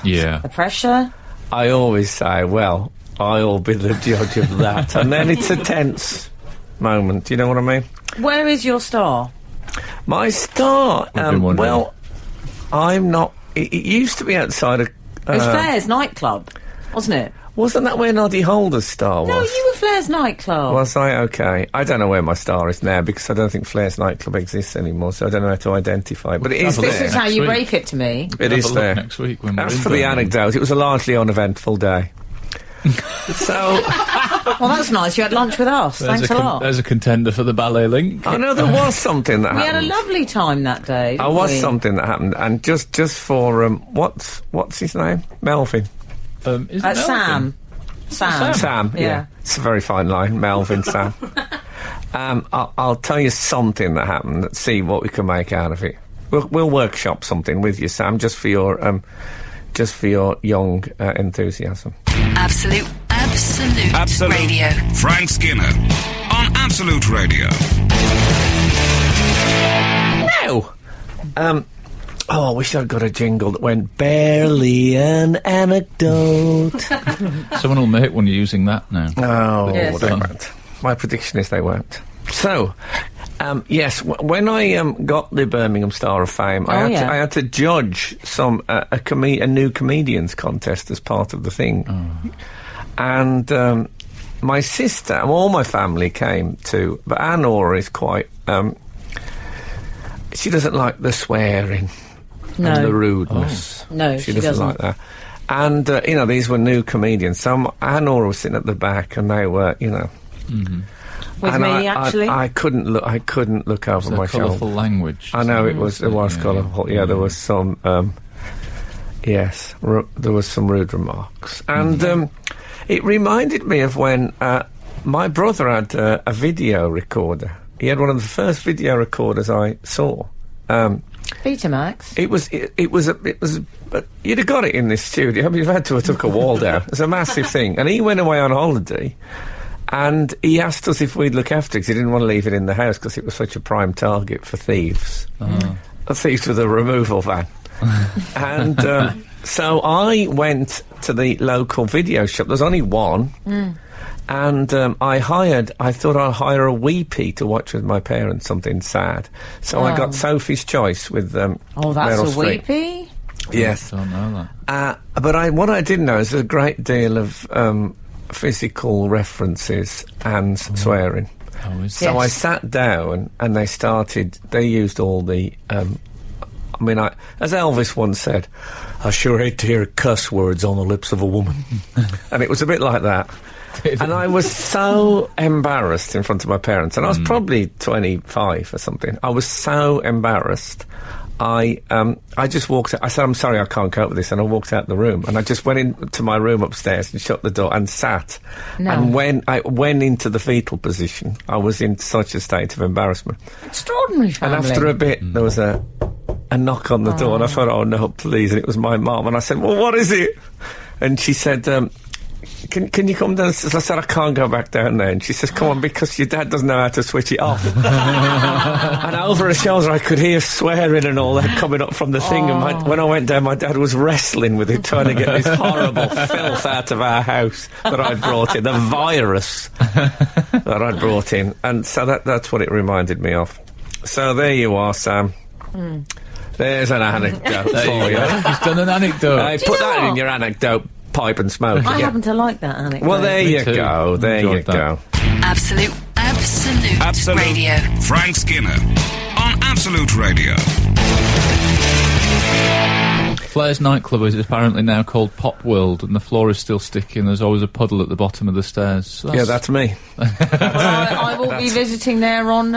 Yeah. The pressure. I always say, "Well, I'll be the judge of that," and then it's a tense moment. Do you know what I mean? Where is your star? My star. We've been wondering. Well, I'm not. It used to be outside of. It was Flair's nightclub, wasn't it? Wasn't that where Noddy Holder's star was? No, you were Flair's nightclub. Was I? Okay. I don't know where my star is now because I don't think Flair's nightclub exists anymore, so I don't know how to identify it. But it is have a there. This is how you Next break it to me. It is Have a look there. next week when we're As in for the Birmingham. anecdote, it was a largely uneventful day. So, Well, that's nice. You had lunch with us. Thanks a lot. There's a contender for the ballet link. I know there was something that We had a happened. lovely time that day. There didn't was we? something that happened, and just for what's his name? Melvin. Isn't it Sam. Sam. Yeah. It's a very fine line, Melvin. Sam. I'll tell you something that happened. Let's see what we can make out of it. We'll workshop something with you, Sam, just for your young enthusiasm. Absolute Radio. Frank Skinner on Absolute Radio. Now, I wish I'd got a jingle that went barely an anecdote. Someone will make one using that now. Oh, Yes. they won't. My prediction is they won't. So, yes, when I got the Birmingham Star of Fame, I had to judge a new comedians contest as part of the thing. And my sister, all my family came to, but Anora is quite, she doesn't like the swearing and the rudeness. No, she she doesn't. like that. And, these were new comedians. So Anora was sitting at the back and they were, With and me, actually. I couldn't look over my Colourful shoulder. language. I know it was colourful. Yeah, there was some. There was some rude remarks, and it reminded me of when my brother had a video recorder. He had one of the first video recorders I saw. Betamax. But you'd have got it in this studio. I mean, you've had to have took a wall down. It's a massive thing, and he went away on holiday. And he asked us if we'd look after it because he didn't want to leave it in the house because it was such a prime target for thieves. Thieves with a removal van. And so I went to the local video shop. There's only one. And I thought I'd hire a weepy to watch with my parents, something sad. So I got Sophie's Choice with That's Meryl a Streep. weepy? Yes. I don't know that. But what I didn't know is a great deal of physical references and swearing. Oh, is So I sat down and they used all the, as Elvis once said, I sure hate to hear cuss words on the lips of a woman. And it was a bit like that. And I was so embarrassed in front of my parents, and I was probably 25 or something. I was so embarrassed. I just walked out. I said, I'm sorry, I can't cope with this. And I walked out the room. And I just went into my room upstairs and shut the door and sat. No. And when I went into the fetal position, I was in such a state of embarrassment. Extraordinary family. And after a bit, there was a knock on the door. And I thought, oh, no, please. And it was my mum. And I said, well, what is it? And she said, Can you come downstairs? I said, I can't go back down there. And she says, come on, because your dad doesn't know how to switch it off. And over her shoulder, I could hear swearing and all that coming up from the thing. And when I went down, my dad was wrestling with it, trying to get this horrible filth out of our house that I'd brought in, the virus that I'd brought in. And so that's what it reminded me of. So there you are, Sam. There's an anecdote for you. He's done an anecdote. Hey, put that in your anecdote pipe and smoke. I Yeah. happen to like that anecdote. Well, there Me you too. go. There you Enjoyed that. go. Absolute Radio. Frank Skinner on Absolute Radio. Flair's nightclub is apparently now called Pop World, and the floor is still sticky, and there's always a puddle at the bottom of the stairs. So Yeah, that's me. I will be visiting there on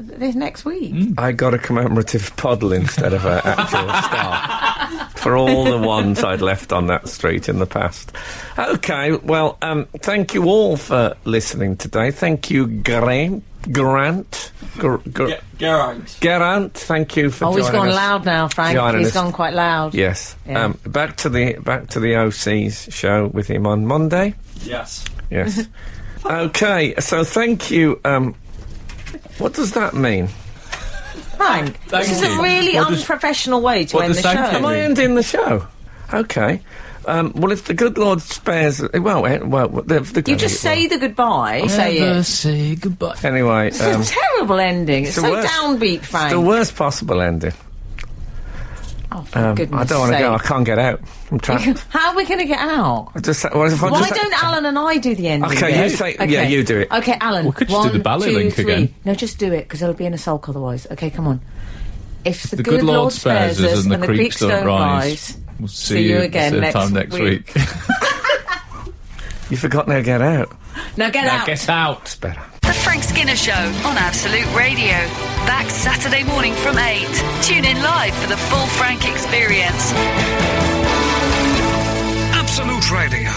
this next week. I got a commemorative puddle instead of an actual star for all the ones I'd left on that street in the past. Okay, well, thank you all for listening today. Thank you, Grant. Geraint. Geraint, thank you for Oh, joining he's gone us. loud now, Frank. Joining He's us. gone quite loud. Yes. Yeah. Back to the OC's show with him on Monday. Yes. Yes. Okay, so thank you. What does that mean? Frank, Thank this is you. a really What does- unprofessional way to what end does the thank show. you Am I ending the show? Okay. Well, if the good Lord spares, well, the You just say the goodbye. Say Never it. say goodbye. Anyway. It's a terrible ending. It's the so worst. downbeat, It's Frank. the worst possible ending. Oh, for goodness I don't want to go. I sake. can't get out. I'm trapped. How are we going to get out? I just, well, if I Why just, don't Alan and I do the ending? Okay, then? you say- yeah, you do it. Okay, Alan. We could just do 1, the ballet 2, link 3. again. No, just do it because it'll be in a sulk otherwise. Okay, come on. If the, The good Lord spares us and the creeks don't rise. We'll see you again same next time next week. You've forgotten how to get out. Now get Now out. get out. It's better. The Frank Skinner Show on Absolute Radio. Back Saturday morning from 8. Tune in live for the full Frank experience. Absolute Radio.